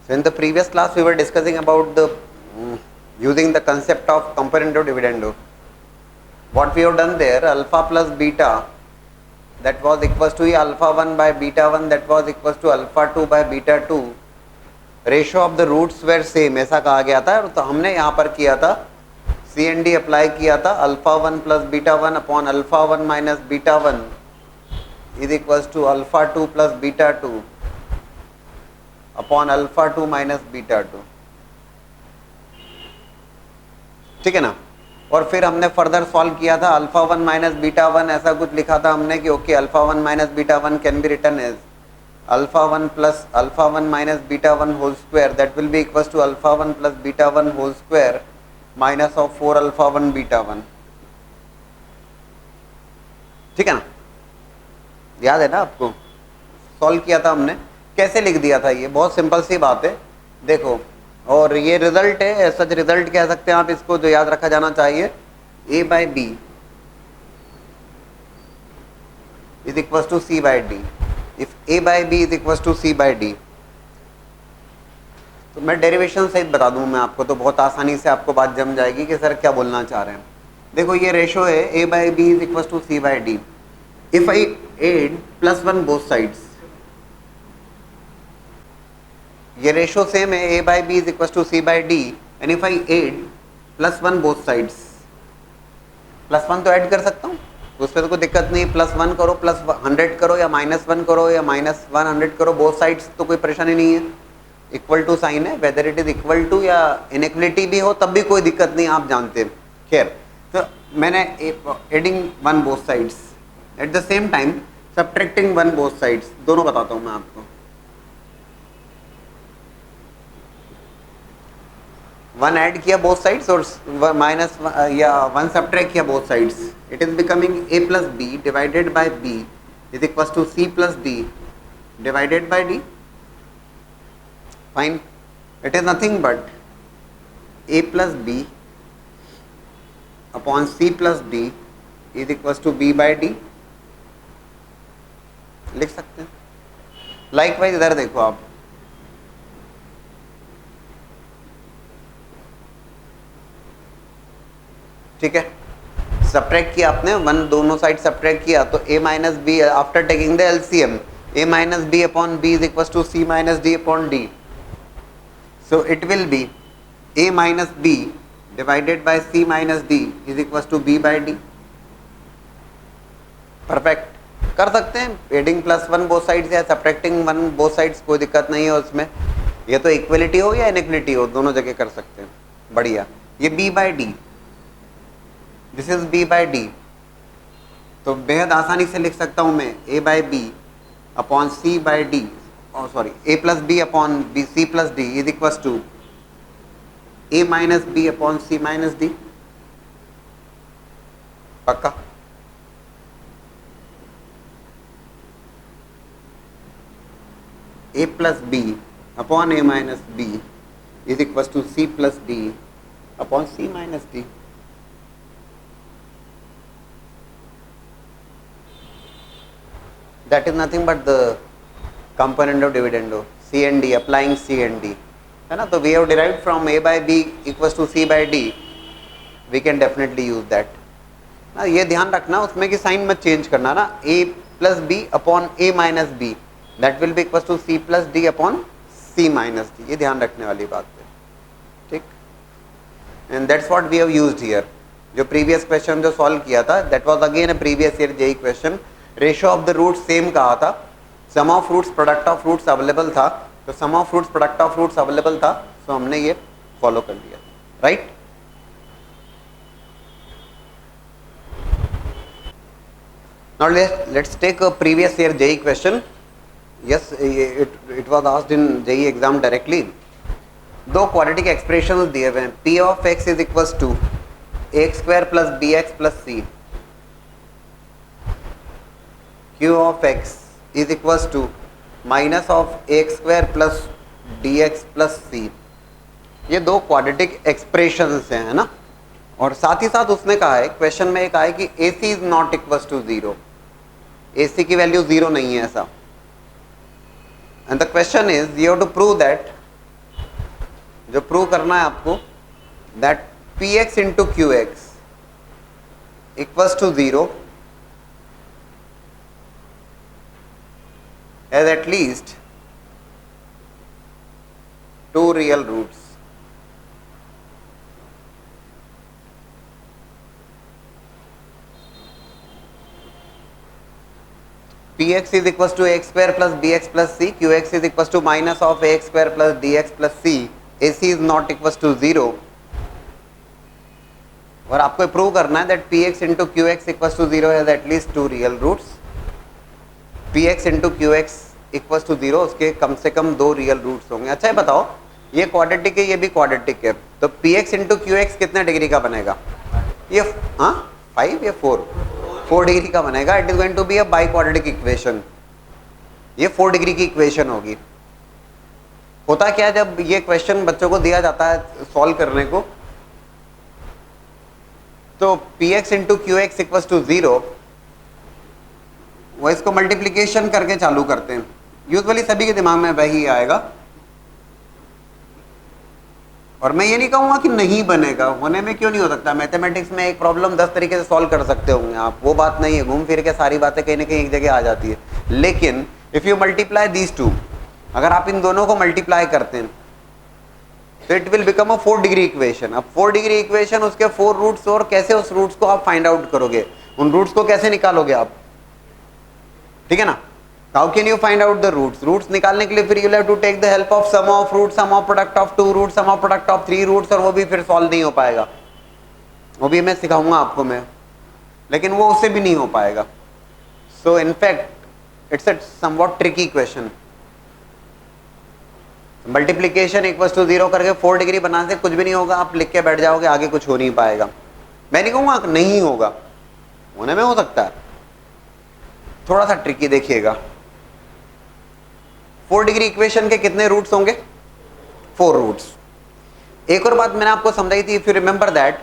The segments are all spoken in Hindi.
So in the previous class we were discussing about the using the concept of component of dividend. What we have done there, alpha plus beta, that was equals to alpha 1 by beta 1, that was equals to alpha 2 by beta 2. Ratio of the roots were same, ऐसा कहा गया था. तो हमने यहाँ पर किया था सी एन डी अप्लाई किया था. Alpha 1 plus beta 1 upon alpha 1 minus beta 1 is equals to alpha 2 plus beta 2 upon alpha 2 minus beta 2. ठीक है ना. और फिर हमने फर्दर सॉल्व किया था. अल्फा 1 माइनस बीटा 1 ऐसा कुछ लिखा था हमने कि okay alpha 1 minus beta 1 can be written as alpha 1 plus alpha 1 minus beta 1 whole square, that will be equals to alpha 1 plus beta 1 whole square minus of 4 alpha 1 beta 1. ठीक है ना. याद है ना आपको. सॉल्व किया था हमने. कैसे लिख दिया था ये, बहुत सिंपल सी बात है. देखो, और ये रिजल्ट है, सच रिजल्ट कह सकते हैं आप इसको, जो याद रखा जाना चाहिए. A by B is equal to C by D. If A by B is equal to C by D, तो मैं डेरिवेशन सहित बता दूं मैं आपको, तो बहुत आसानी से आपको बात जम जाएगी कि सर क्या बोलना चाह रहे हैं. देखो ये रेशो है A by B is equal to C by D. If I add plus 1 both sides, ये रेशो सेम है A by B is equal to C by D. And if I add plus 1 both sides, plus 1 तो ऐड कर सकता हूँ, उसमें तो कोई दिक्कत नहीं. प्लस 1 करो, प्लस 100 करो, या माइनस 1 करो, या माइनस 100 करो, बोथ साइड्स तो कोई परेशानी नहीं है. इक्वल टू साइन है, whether it is equal to या इनइक्वलिटी भी हो तब भी कोई दिक्कत नहीं, आप जानते हैं. खैर, तो मैंने adding 1 both sides at the same time subtracting 1 both sides, दोनों बताता हूँ मैं आपको. 1 ऐड किया बोथ साइड्स और माइनस या 1 सब्ट्रैक्ट किया both sides. It is becoming a plus b divided by b is equal to c plus d divided by d. Fine. It is nothing but a plus b upon c plus d is equals to b by d. लिख सकते हैं. लाइकवाइज इधर देखो आप, ठीक है. सब्ट्रैक्ट किया आपने 1, दोनों साइड सब्ट्रैक्ट किया, तो a minus b after taking the LCM, a minus b upon b is equal to c minus d upon d. So it will be a minus b divided by c minus d is equals to b by d. Perfect. कर सकते हैं एडिंग प्लस 1 बोथ साइड्स या सब्ट्रैक्टिंग 1 बोथ साइड्स, कोई दिक्कत नहीं है उसमें. ये तो इक्वलिटी हो या इनइक्वलिटी हो, दोनों जगह कर सकते हैं. बढ़िया. ये b by d, this is b by d, तो बेहद आसानी से लिख सकता हूँ मैं a by b upon c by d, a plus b upon b c plus d is equals to a minus b upon c minus d. पक्का. a plus b upon a minus b is equals to c plus d upon c minus d. That is nothing but the component of dividend, C and D, applying C and D, है ना. तो we have derived from a by b equals to c by d, we can definitely use that. ना ये ध्यान रखना उसमें कि साइन मत चेंज करना ना. a plus b upon a minus b that will be equals to c plus d upon c minus d. ये ध्यान रखने वाली बात है. ठीक. and that's what we have used here. जो प्रीवियस क्वेश्चन जो सॉल्व किया था, that was again a previous year JEE क्वेश्चन. Ratio of the root same कहा था, sum of roots product of roots available था, तो sum of roots product of roots available था, तो हमने ये फॉलो कर लिया. Right. Now let's take a previous year JEE question. Yes, it was asked in JEE exam directly. दो क्वाड्रेटिक एक्सप्रेशंस दिए हुए हैं. p of x is equals to ax square plus bx plus c, q of x is equals to minus of x square plus dx plus c. ये दो क्वाड्रेटिक एक्सप्रेशंस हैं, है ना. और साथ ही साथ उसने कहा है क्वेश्चन में एक आया कि AC is not equals to 0, AC की वैल्यू 0 नहीं है ऐसा. And the question is you have to prove that जो प्रूव करना है आपको, that p x into q x equals to 0 as at least 2 real roots. px is equals to ax square plus bx plus c, qx is equals to minus of ax square plus dx plus c, ac is not equals to 0। और आपको प्रूव करना है that px into qx equals to 0 has at least 2 real roots। px into qx equals to 0, उसके कम से कम 2 रियल रूट्स होंगे। अच्छा ये बताओ, ये क्वाड्रेटिक है, ये भी क्वाड्रेटिक है, तो px into qx कितने डिग्री का बनेगा? ये 5 या 4 डिग्री का बनेगा। It is going to be a biquadratic equation. ये 4 डिग्री की इक्वेशन होगी। होता क्या है, जब ये क्वेश्चन बच्चों को दिया जाता है सॉल्व करने को, तो px into q x equals to 0, वो इसको मल्टीप्लीकेशन करके चालू करते हैं। यूजुअली सभी के दिमाग में वही आएगा, और मैं ये नहीं कहूँगा कि नहीं बनेगा, होने में क्यों नहीं हो सकता। मैथमेटिक्स में एक प्रॉब्लम 10 तरीके से सॉल्व कर सकते होंगे आप, वो बात नहीं है, घूम फिर के सारी बातें कहीं ना कहीं एक जगह आ जाती है। लेकिन if you multiply these two, अगर आप इन दोनों को मल्टीप्लाई करते हैं तो it will become a 4 degree equation. अब 4 डिग्री इक्वेशन, उसके 4 रूट्स, और कैसे उस रूट्स को आप फाइंड आउट करोगे, उन रूट्स को कैसे निकालोगे आप, ठीक है ना। How can you find out the roots? Roots निकालने के लिए फिर you'll have to take the help of sum of roots, sum of product of 2 roots, sum of product of 3 roots, और वो भी फिर सॉल्व नहीं हो पाएगा। वो भी मैं सिखाऊंगा आपको मैं, लेकिन वो उससे भी नहीं हो पाएगा। So in fact it's a somewhat tricky question। Multiplication equals to 0 करके 4 डिग्री बनाने से कुछ भी नहीं होगा, आप लिख के बैठ जाओगे, आगे कुछ हो नहीं पाएगा। मैं नहीं कहूँगा नहीं होगा, होने में हो सकता है, थोड़ा सा ट्रिकी। देखिएगा 4 डिग्री इक्वेशन के कितने रूट्स होंगे? 4 रूट्स। एक और बात मैंने आपको समझाई थी, if you remember that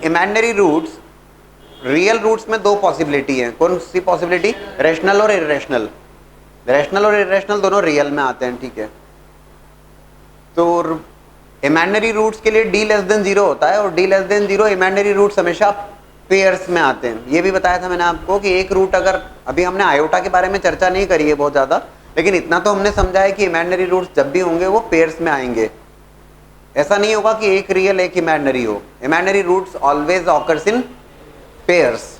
imaginary roots, real roots में 2 पॉसिबिलिटी है। कौन सी पॉसिबिलिटी? रैशनल और इरेशनल। रैशनल और इरेशनल दोनों रियल में आते हैं, ठीक है। तो इमेजिनरी रूट्स के लिए d लेस देन 0 होता है, और d less than 0 imaginary roots हमेशा पेयर्स में आते हैं। ये भी बताया था मैंने आपको कि एक रूट, अगर अभी हमने आयोटा के बारे में चर्चा नहीं करी है बहुत ज़्यादा, लेकिन इतना तो हमने समझा है कि इमेजिनरी रूट्स जब भी होंगे वो पेयर्स में आएंगे। ऐसा नहीं होगा कि एक रियल एक इमेजिनरी हो। Imaginary roots always occurs in pairs.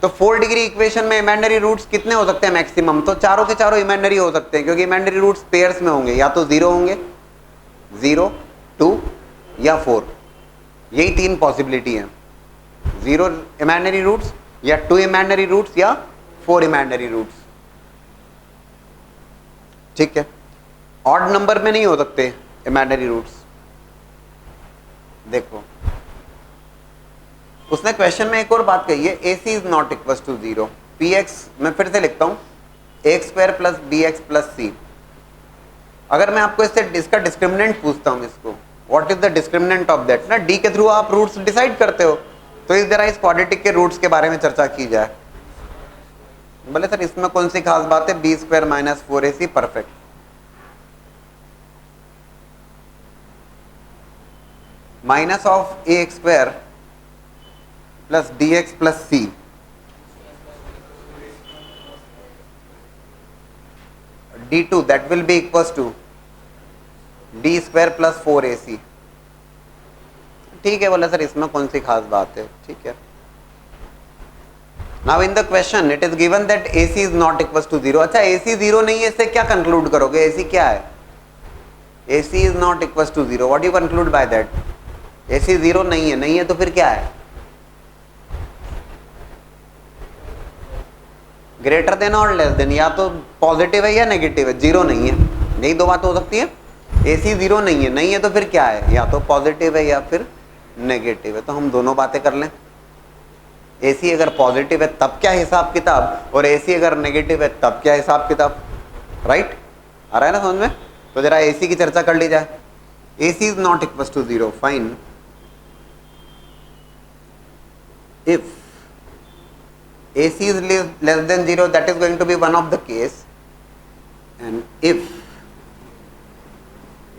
तो 4 डिग्री इक्वेशन में इमेजिनरी रूट्स कितने हो सकते हैं मैक्सिमम? तो चारों के चारों इमेजिनरी हो सकते हैं, क्योंकि इमेजिनरी रूट्स पेयर्स में होंगे, या तो 0 होंगे, 0, 2 या 4। यही 3 पॉसिबिलिटी है, 0 इमेजिनरी रूट्स, या 2 इमेजिनरी रूट्स, या 4 इमेजिनरी रूट्स, ठीक है। ऑड नंबर में नहीं हो सकते इमेजिनरी रूट्स। देखो उसने क्वेश्चन में एक और बात कही है, AC is not equal to 0। px, मैं फिर से लिखता हूं, x square plus bx plus c। अगर मैं आपको इसका डिस्क्रिमिनेंट पूछता हूं, इसको what is the discriminant of that, ना d के थ्रू आप रूट्स डिसाइड करते हो, तो इस जरा इस क्वाड्रेटिक के रूट्स के बारे में चर्चा की जाए। बोले सर इसमें कौन सी खास बात है? b square minus 4ac, perfect. Minus of a square plus dx plus c, d2 that will be equals to d square plus 4ac। ठीक है, बोला सर इसमें कौन सी खास बात है, ठीक है। Now in the question it is given that AC is not equal to 0। अच्छा AC 0 नहीं है, इससे क्या कंक्लूड करोगे? AC क्या है? AC is not equal to 0, what you conclude by that? AC 0 नहीं है, नहीं है तो फिर क्या है? ग्रेटर देन और लेस देन, या तो पॉजिटिव है या नेगेटिव है, 0 नहीं है, यही 2 बात हो सकती है। AC 0 नहीं है, नहीं है तो फिर क्या है? या तो पॉजिटिव है या फिर नेगेटिव है। तो हम दोनों बातें कर लें। AC अगर पॉजिटिव है तब क्या हिसाब किताब, और AC अगर नेगेटिव है तब क्या हिसाब किताब, राइट? आ रहा है ना समझ में? तो जरा AC की चर्चा कर ली जाए। AC is not equal to 0, if. इफ AC is less than 0, that is going to be one of the case, and if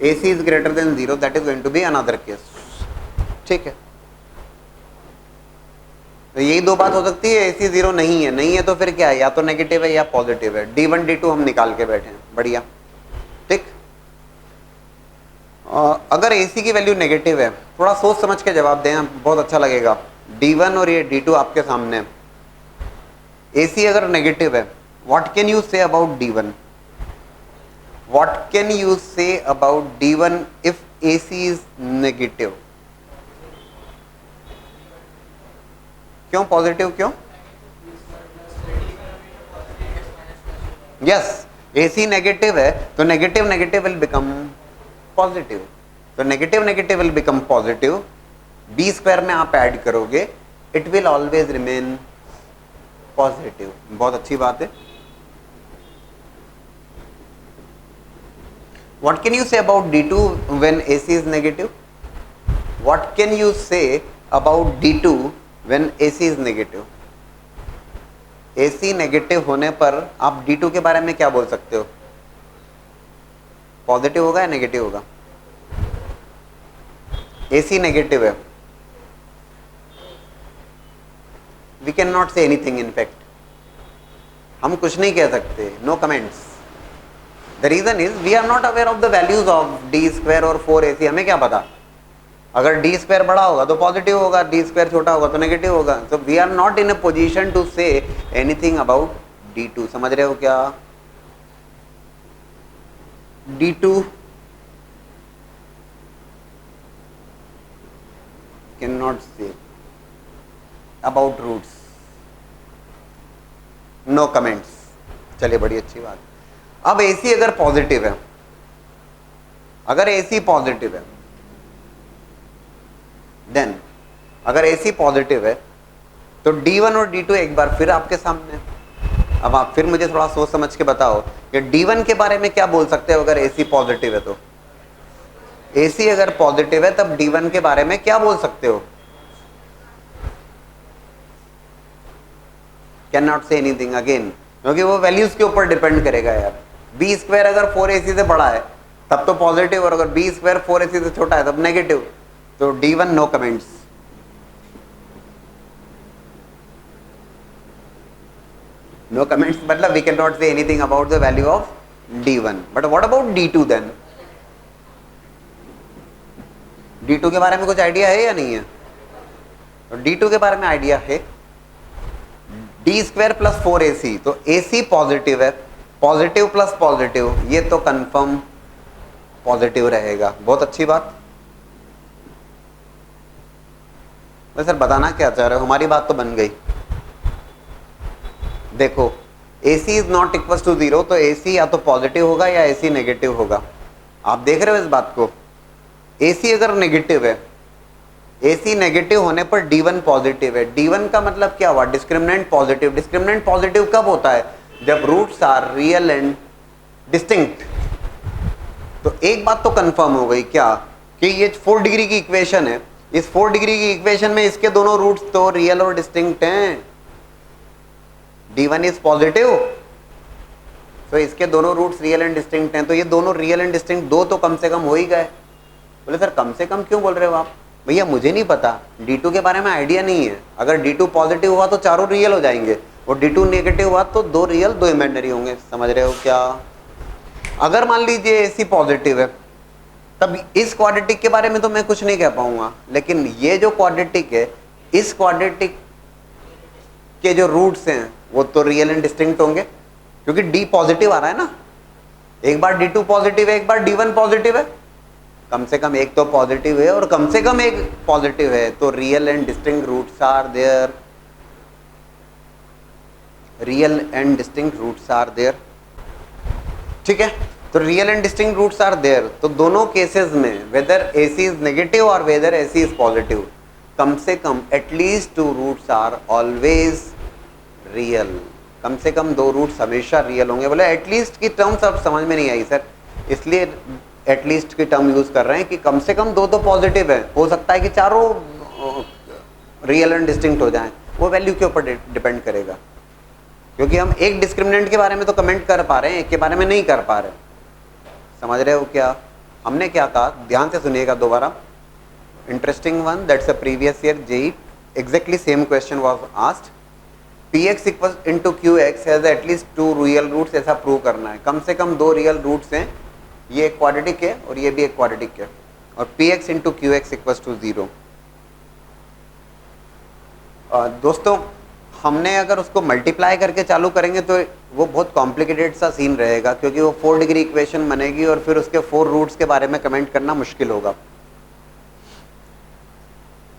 AC is greater than 0, that is going to be another case. ठीक है, तो यही दो बात हो सकती है, AC 0 नहीं है, नहीं है तो फिर क्या है, या तो नेगेटिव है या पॉजिटिव है। D1 D2 हम निकाल के बैठे हैं, बढ़िया, ठीक। अगर AC की वैल्यू नेगेटिव है, थोड़ा सोच समझ के जवाब दें, बहुत अच्छा लगेगा। D1 और ये D2 आपके सामने, AC अगर नेगेटिव है, what can you say about D1? What can you say about D1 if AC is negative? क्यों पॉजिटिव, क्यों? यस, AC नेगेटिव है तो negative negative will become positive, तो negative negative will become positive. B square में आप ऐड करोगे, it will always remain positive. बहुत अच्छी बात है। What can you say about D2 when AC is negative? What can you say about D2 when AC is negative? AC negative होने पर आप D2 के बारे में क्या बोल सकते हो? पॉजिटिव होगा या नेगेटिव होगा? AC नेगेटिव है, we can not say anything, in fact हम कुछ नहीं कह सकते, no comments. The reason is we are not aware of the values of D square और 4AC, हमें क्या पता, अगर D स्क्वायर बड़ा होगा तो पॉजिटिव होगा, D स्क्वायर छोटा होगा तो नेगेटिव होगा। So we are not in a position to say anything about D2, समझ रहे हो क्या? D2 can not say about roots, no comments. चलिए, बड़ी अच्छी बात। अब AC अगर पॉजिटिव है, अगर AC पॉजिटिव है, देन अगर AC पॉजिटिव है तो D1 और D2 एक बार फिर आपके सामने। अब आप फिर मुझे थोड़ा सोच समझ के बताओ कि D1 के बारे में क्या बोल सकते हो अगर AC पॉजिटिव है तो? AC अगर पॉजिटिव है तब D1 के बारे में क्या बोल सकते हो? Can not say anything again, क्योंकि वो वैल्यूज के ऊपर डिपेंड करेगा यार। B स्क्वायर अगर 4AC से बड़ा है तब तो पॉजिटिव, और अगर B स्क्वायर 4AC से छोटा है तब नेगेटिव। तो D1 no comments. No comments मतलब we can not say anything about the value of D1। But what about D2 then? D2 के बारे में कुछ आइडिया है या नहीं है? तो D2 के बारे में आइडिया है, D स्क्वायर प्लस 4AC, तो AC पॉजिटिव है, पॉजिटिव प्लस पॉजिटिव, ये तो कंफर्म पॉजिटिव रहेगा। बहुत अच्छी बात। मैं सर बताना क्या चाह रहे हो, हमारी बात तो बन गई। देखो, AC is not equal to 0, तो AC या तो पॉजिटिव होगा या AC नेगेटिव होगा। आप देख रहे हो इस बात को? AC अगर नेगेटिव है, AC नेगेटिव होने पर D1 पॉजिटिव है। D1 का मतलब क्या हुआ? Discriminant positive. डिस्क्रिमिनेंट पॉजिटिव कब होता है? जब roots are real and distinct. तो एक बात तो कंफर्म हो गई क्या, कि ये 4 डिग्री की इक्वेशन है, इस 4 डिग्री की इक्वेशन में इसके दोनों रूट्स तो रियल और डिस्टिंक्ट हैं। D1 इज पॉजिटिव, तो इसके दोनों रूट्स रियल एंड डिस्टिंक्ट हैं, तो ये दोनों रियल एंड डिस्टिंक्ट दो तो कम से कम हो ही गए। बोले सर कम से कम क्यों बोल रहे हो आप? भैया मुझे नहीं पता, D2 के बारे में आइडिया नहीं है। अगर D2 पॉजिटिव हुआ तो चारों रियल हो जाएंगे, और D2 नेगेटिव हुआ तो 2 रियल 2 इमेजिनरी होंगे। समझ रहे हो क्या? अगर मान लीजिए AC पॉजिटिव है, तब इस क्वाड्रेटिक के बारे में तो मैं कुछ नहीं कह पाऊंगा, लेकिन ये जो क्वाड्रेटिक है, इस क्वाड्रेटिक के जो रूट्स हैं वो तो रियल एंड डिस्टिंक्ट होंगे, क्योंकि D पॉजिटिव आ रहा है ना। एक बार D2 पॉजिटिव है, एक बार D1 पॉजिटिव है, कम से कम एक तो पॉजिटिव है और कम से कम एक पॉजिटिव है, तो real and distinct roots are there. Real and distinct roots are there, ठीक है। तो real and distinct roots are there, तो दोनों केसेस में वेदर AC इज नेगेटिव और वेदर AC इज पॉजिटिव, कम से कम at least 2 roots are always real. कम से कम 2 रूट्स हमेशा रियल होंगे। बोले एटलीस्ट की टर्म्स अब समझ में नहीं आई सर, इसलिए एटलीस्ट की टर्म यूज कर रहे हैं कि कम से कम 2 तो पॉजिटिव है, हो सकता है कि चारों रियल एंड डिस्टिंक्ट हो जाएं, वो वैल्यू के ऊपर डिपेंड करेगा। क्योंकि हम एक डिस्क्रिमिनेंट के बारे में तो कमेंट कर पा रहे हैं, एक के बारे में नहीं कर पा रहे। समझ रहे हो क्या? हमने क्या कहा, ध्यान से सुनिएगा दोबारा, interesting one, that's a previous year JEE exactly same question was asked, px equal into q x has at least 2 real roots, ऐसा प्रूव करना है, कम से कम 2 रियल रूट्स हैं, ये एक क्वाड्रेटिक है और ये भी एक क्वाड्रेटिक है, और px into q x equal to 0। दोस्तों हमने अगर उसको मल्टीप्लाई करके चालू करेंगे तो वो बहुत कॉम्प्लिकेटेड सा सीन रहेगा, क्योंकि वो 4 डिग्री इक्वेशन बनेगी और फिर उसके 4 रूट्स के बारे में कमेंट करना मुश्किल होगा।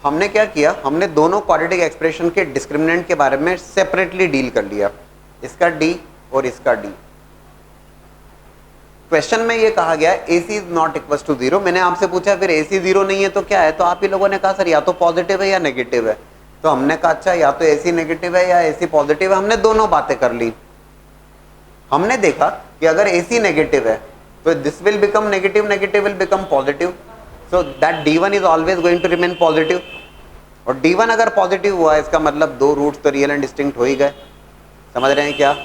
हमने क्या किया, हमने दोनों क्वाड्रेटिक एक्सप्रेशन के डिस्क्रिमिनेंट के बारे में सेपरेटली डील कर लिया, इसका d और इसका d। क्वेश्चन में ये कहा गया AC is not equal to 0, मैंने आपसे पूछा फिर AC 0 नहीं है तो क्या है, तो आप ही लोगों ने कहा सर या तो पॉजिटिव है या नेगेटिव है, तो हमने कहा अच्छा या तो AC नेगेटिव है या AC पॉजिटिव है, हमने दोनों बातें कर ली। हमने देखा कि अगर AC नेगेटिव है तो this will become negative, negative will become positive, so that D1 is always going to remain positive, और D1 अगर पॉजिटिव हुआ इसका मतलब 2 रूट्स तो रियल एंड डिस्टिंक्ट हो ही गए, समझ रहे हैं क्या।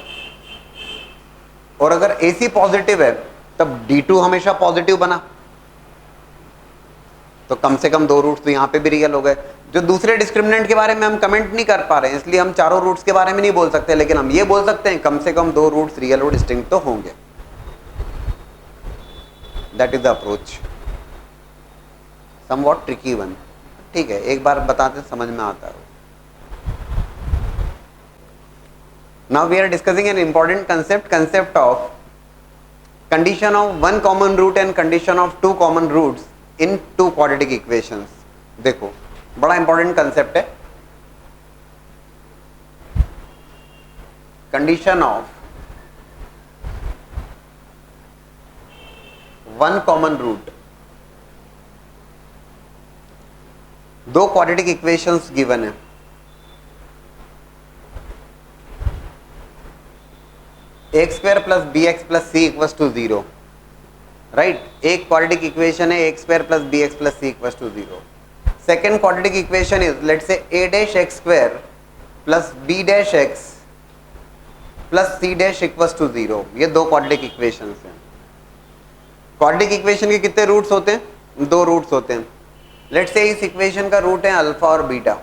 और अगर AC पॉजिटिव है तब D2 हमेशा पॉजिटिव बना, तो कम से कम 2 रूट्स तो यहाँ पे भी रियल हो गए। जो दूसरे डिस्क्रिमिनेंट के बारे में हम कमेंट नहीं कर पा रहे हैं, इसलिए हम चारों रूट्स के बारे में नहीं बोल सकते, लेकिन हम ये बोल सकते हैं कम से कम 2 रूट्स रियल और डिस्टिंक्ट तो होंगे। That is the approach, somewhat tricky one, ठीक है, एक बार बताते समझ में आता है। Now we are discussing an important concept of condition of 1 common root and condition of 2 common roots in 2 quadratic equations। देखो बड़ा इंपॉर्टेंट कंसेप्ट है, condition of 1 common root, 2 quadratic equations given है, X square plus B X plus C equals to 0, right. एक क्वाड्रेटिक इक्वेशन है X square plus B X plus C equals to 0। Second quadratic equation is let's say A dash X square plus B dash X plus C dash equals to 0। ये 2 क्वाड्रेटिक इक्वेशंस हैं। क्वाड्रेटिक इक्वेशन के कितने रूट्स होते हैं, 2 रूट्स होते हैं। लेट्स से इस इक्वेशन का रूट है अल्फा और बीटा,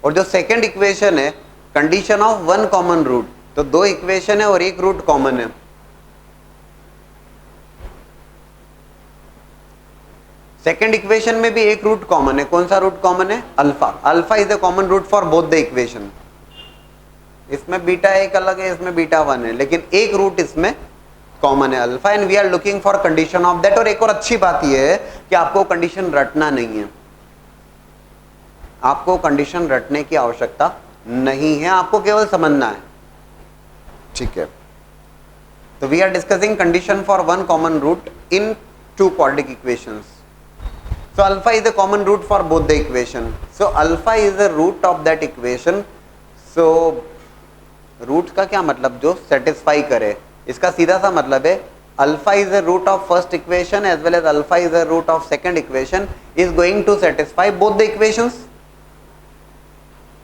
और जो सेकेंड इक्वेशन है कंडीशन ऑफ 1 कॉमन रूट, तो 2 इक्वेशन है और एक रूट कॉमन है। सेकेंड इक्वेशन में भी एक रूट कॉमन है, कौन सा रूट कॉमन है, alpha. Alpha is the common root for both the equation. इसमें बीटा एक अलग है, इसमें बीटा 1 है, लेकिन एक रूट इसमें कॉमन है alpha, and we are looking for condition of that. और एक और अच्छी बात यह है कि आपको कंडीशन रटना नहीं है, आपको कंडीशन रटने की आवश्यकता नहीं है, आपको केवल समझना है, ठीक है। तो we are discussing condition for 1 common root in 2 quadratic equations. So alpha is the common root for both the equation, so alpha is the root of that equation. So root का क्या मतलब, जो सेटिस्फाई करे, इसका सीधा सा मतलब है alpha is the root of first equation as well as alpha is the root of second equation is going to satisfy both the equations.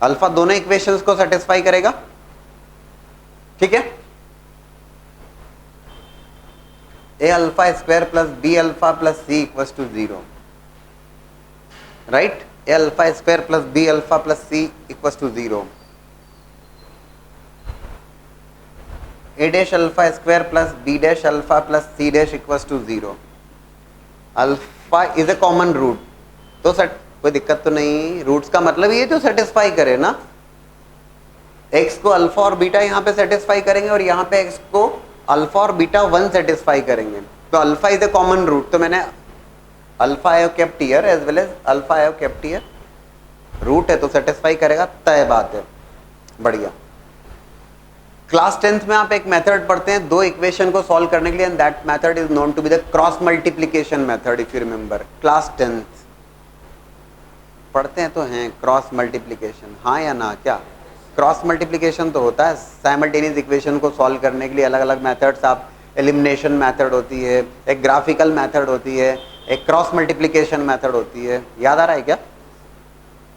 Alpha दोनों इक्वेशंस को सेटिस्फाई करेगा, ठीक है। A alpha square plus B alpha plus C equals to 0, right. A alpha square plus B alpha plus C equals to 0। A dash alpha square plus B dash alpha plus C dash equals to 0। Alpha is a common root, तो कोई दिक्कत तो नहीं, रूट्स का मतलब ये जो सेटिस्फाई करे ना, x को अल्फा और बीटा यहाँ पे सेटिस्फाई करेंगे और यहाँ पे x को अल्फा और बीटा 1 सेटिस्फाई करेंगे, तो alpha is a common root. तो मैंने alpha I kept here as well as alpha I kept here, root है तो सेटिस्फाई करेगा, तय बात है, बढ़िया। क्लास 10th में आप एक मेथड पढ़ते हैं 2 इक्वेशन को सॉल्व करने के लिए, and that method is known to be the cross multiplication method, if you remember. Class 10th पढ़ते हैं तो हैं क्रॉस मल्टीप्लिकेशन, हाँ या ना, क्या क्रॉस मल्टीप्लिकेशन तो होता है साइमल्टेनियस इक्वेशन को सॉल्व करने के लिए अलग अलग मेथड्स, आप एलिमिनेशन मेथड होती है, एक ग्राफिकल मेथड होती है, एक क्रॉस मल्टीप्लिकेशन मेथड होती है, याद आ रहा है क्या?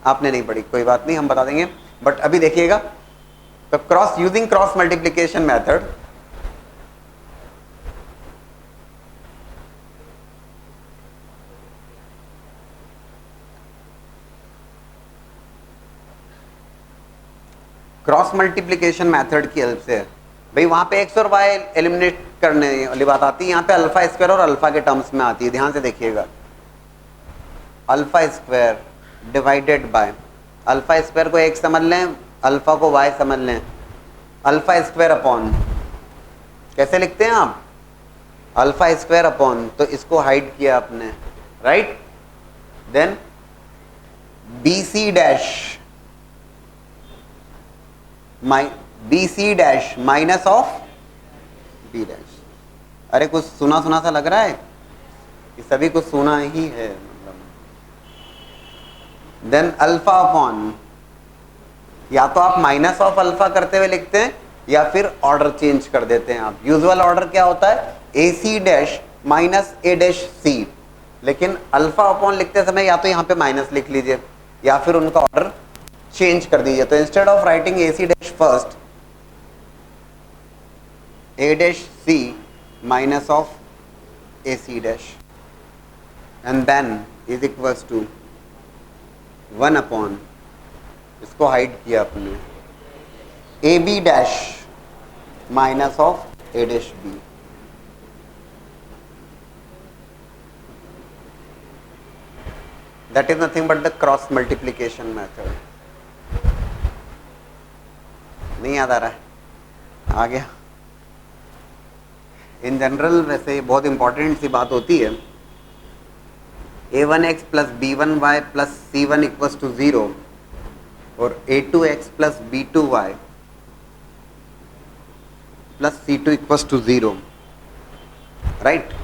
आपने नहीं पढ़ी, कोई बात नहीं, हम बता देंगे। बट अभी देखिएगा, तो cross using cross multiplication method, cross multiplication method की हेल्प से भाई वहां पे एक्स और वाई एलिमिनेट करने वाली बात आती है, यहाँ पे अल्फा स्क्वायर और अल्फा के टर्म्स में आती है। ध्यान से देखिएगा, alpha square divided bye, alpha square को एक्स समझ लें, अल्फा को वाई समझ लें, अल्फा स्क्वायर अपॉन, कैसे लिखते हैं आप, अल्फा स्क्वायर अपॉन, तो इसको हाइड किया आपने, right. Then b c dash b c dash minus of b dash. अरे कुछ सुना सुना सा लग रहा है कि सभी कुछ सुना ही है, देन अल्फा अपॉन, या तो आप माइनस ऑफ अल्फा करते हुए लिखते हैं या फिर ऑर्डर चेंज कर देते हैं आप। यूजुअल ऑर्डर क्या होता है, ए c dash minus a dash सी, लेकिन अल्फा अपॉन लिखते समय या तो यहाँ पे माइनस लिख लीजिए या फिर उनका ऑर्डर चेंज कर दीजिए। तो instead of writing a c dash first, a dash c minus of a c dash and then is equals to 1 upon, इसको हाइड किया आपने, a b dash minus of a dash b. That is nothing but the cross multiplication method. नहीं याद आ रहा है, आ गया। इन जनरल वैसे बहुत इंपॉर्टेंट सी बात होती है, a1x plus b1y plus c1 equals to 0 और a2x plus b2y plus c2 equals to 0, right.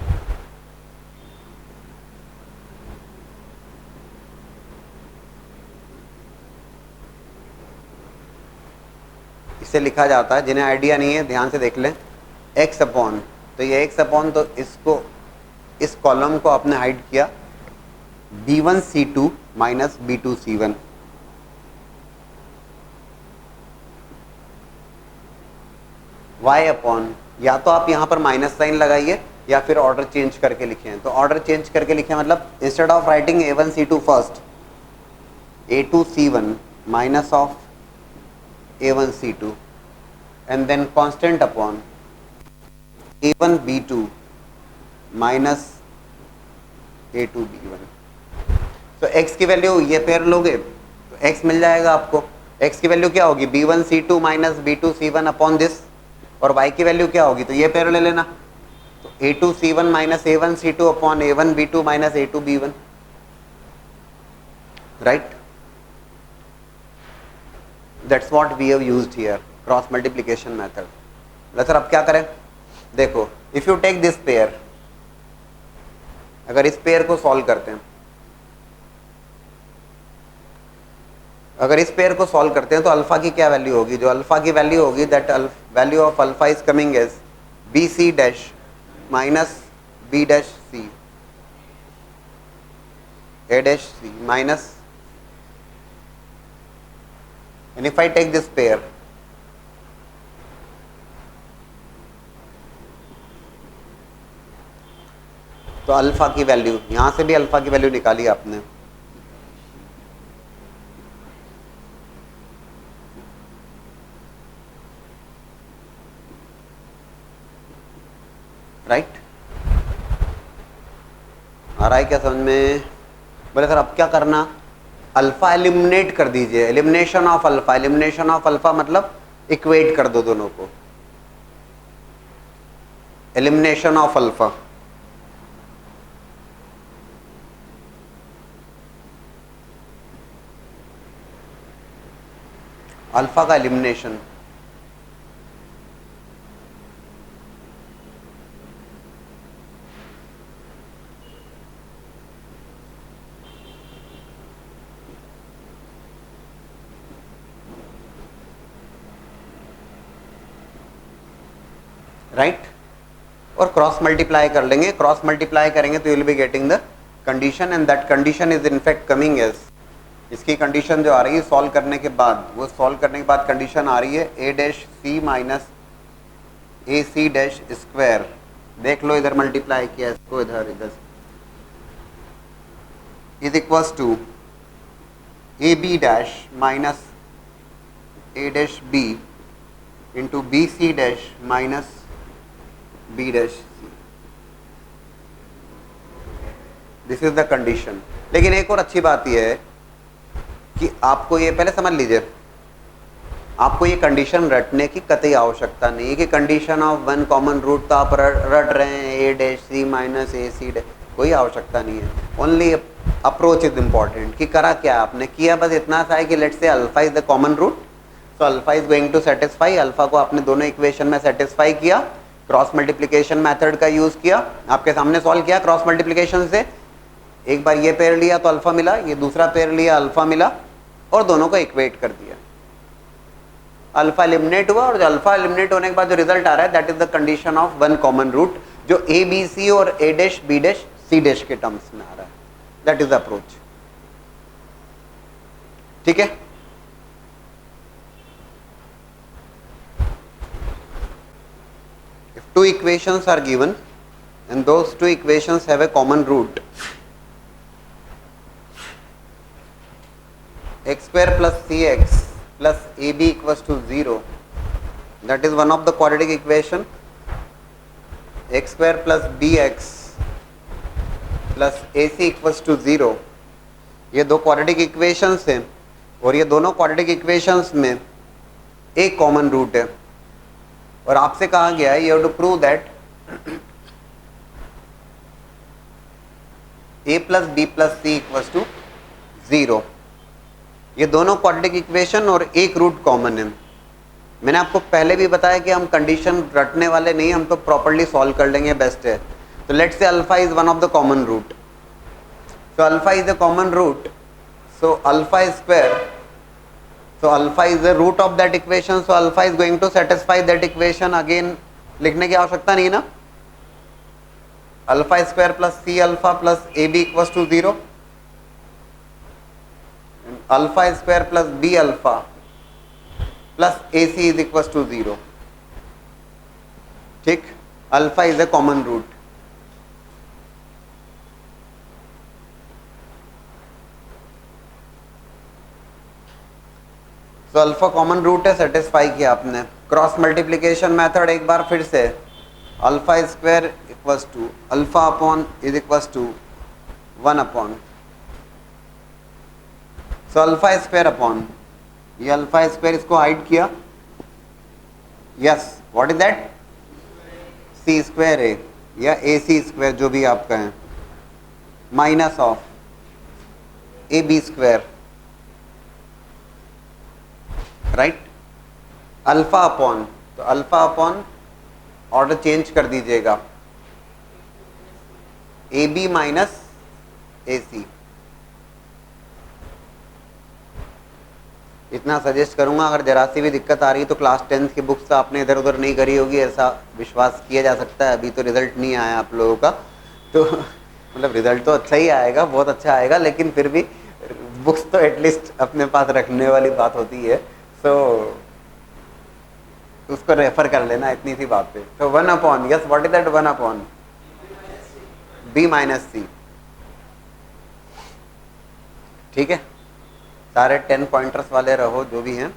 इसे लिखा जाता है, जिन्हें आइडिया नहीं है ध्यान से देख लें, x अपॉन, तो ये x अपॉन, तो इसको, इस कॉलम को आपने हाइड किया, b1 c2 minus b2 c1, y upon, या तो आप यहाँ पर माइनस साइन लगाइए या फिर ऑर्डर चेंज करके लिखें। तो ऑर्डर चेंज करके लिखें मतलब instead of writing a1 c2 first, a2 c1 minus of a1 c2 and then constant upon a1 b2 minus a2 b1। तो x की वैल्यू ये पेयर लोगे तो x मिल जाएगा आपको। x की वैल्यू क्या होगी, b1 c2 minus b2 c1 upon this, और y की वैल्यू क्या होगी, तो ये पेयर ले लेना, तो a2 c1 minus a1 c2 upon a1 b2 minus a2 b1, right. That's what we have used here, cross multiplication method। Sir अब क्या करें, देखो, if you take this pair, अगर इस पेयर को सॉल्व करते हैं, अगर इस पेयर को सॉल्व करते हैं तो अल्फा की क्या वैल्यू होगी, जो अल्फा की वैल्यू होगी, that value of alpha is coming as b c dash minus b dash c, a dash c minus, and if I take this pair, तो अल्फा की वैल्यू, यहां से भी अल्फा की वैल्यू निकाली आपने, राइट। आ रहा है क्या समझ में, बोले सर अब क्या करना, अल्फा एलिमिनेट कर दीजिए, elimination of alpha, elimination of alpha मतलब इक्वेट कर दो दोनों को, एलिमिनेशन ऑफ अल्फा, अल्फा का एलिमिनेशन, राइट, और क्रॉस मल्टीप्लाई कर लेंगे, क्रॉस मल्टीप्लाई करेंगे तो you will be getting the condition and that condition is in fact coming as, इसकी कंडीशन जो आ रही है सॉल्व करने के बाद, वो सॉल्व करने के बाद कंडीशन आ रही है a dash c minus A c dash square, देख लो इधर मल्टीप्लाई किया इसको, इधर is equals to A b dash minus a dash b into b c dash minus b dash c, this is the condition. लेकिन एक और अच्छी बात यह है कि आपको ये पहले समझ लीजिए, आपको ये कंडीशन रटने की कतई आवश्यकता नहीं है कि condition of one common root तो आप रट रहे हैं a dash c minus A c dash, कोई आवश्यकता नहीं है। ओनली अप्रोच इज इम्पॉर्टेंट कि करा क्या आपने किया, बस इतना सा है कि let's say alpha is the common root, so alpha is going to satisfy, alpha को आपने दोनों इक्वेशन में सेटिस्फाई किया, क्रॉस मल्टीप्लिकेशन मेथड का यूज किया, आपके सामने सॉल्व किया क्रॉस मल्टीप्लिकेशन से, एक बार ये पेयर लिया तो अल्फा मिला, ये दूसरा पेयर लिया अल्फा मिला, और दोनों को इक्वेट कर दिया, अल्फा एलिमिनेट हुआ, और जो अल्फा एलिमिनेट होने के बाद जो रिजल्ट आ रहा है that is the condition of one common root, जो ए बी सी और A dash B dash C dash के टर्म्स में आ रहा है, दैट इज द अप्रोच। ठीक है, if two equations are given and those two equations have a common root, x square plus cx plus ab equals to 0, that is one of the quadratic equation, x square plus bx plus ac equals to 0, ये दो क्वाड्रेटिक इक्वेशंस हैं और ये दोनों क्वाड्रेटिक इक्वेशंस में एक कॉमन रूट है, और आपसे कहा गया है you have to prove that a plus B plus C equals to 0, ये दोनों क्वाड्रेटिक इक्वेशन और एक रूट कॉमन है। मैंने आपको पहले भी बताया कि हम कंडीशन रटने वाले नहीं, हम तो प्रॉपर्ली सॉल्व कर लेंगे, बेस्ट है। तो let's say alpha is one of the common root, so alpha is the common root, so alpha square, so alpha is the root of that equation, so alpha is going to satisfy that equation, again लिखने की आवश्यकता नहीं ना, alpha square plus C alpha plus A B equals to 0, alpha square plus B alpha plus A C is equals to 0। ठीक, alpha is a common root, तो अल्फा कॉमन रूट है, सेटिस्फाई किया आपने। क्रॉस मल्टीप्लिकेशन मेथड एक बार फिर से, alpha square equals to alpha upon is equals to 1 upon, so alpha square upon ये अल्फा स्क्वायर, इसको हाइड किया, yes what is that, C square है या ए सी स्क्वायर जो भी आप कहें, minus of A B square, right, alpha upon, तो अल्फा अपॉन ऑर्डर चेंज कर दीजिएगा, ए बी माइनस ए सी। इतना सजेस्ट करूंगा, अगर जरा सी भी दिक्कत आ रही है तो क्लास 10th की बुक्स तो आपने इधर उधर नहीं करी होगी, ऐसा विश्वास किया जा सकता है। अभी तो रिजल्ट नहीं आया आप लोगों का, तो मतलब रिजल्ट तो अच्छा ही आएगा, बहुत अच्छा आएगा, लेकिन फिर भी बुक्स तो एटलीस्ट अपने पास रखने वाली बात होती है, तो उसको रेफर कर लेना, इतनी सी बात है। तो 1 upon, yes what is that, 1 upon B minus C. ठीक है, सारे 10 पॉइंटर्स वाले रहो जो भी हैं,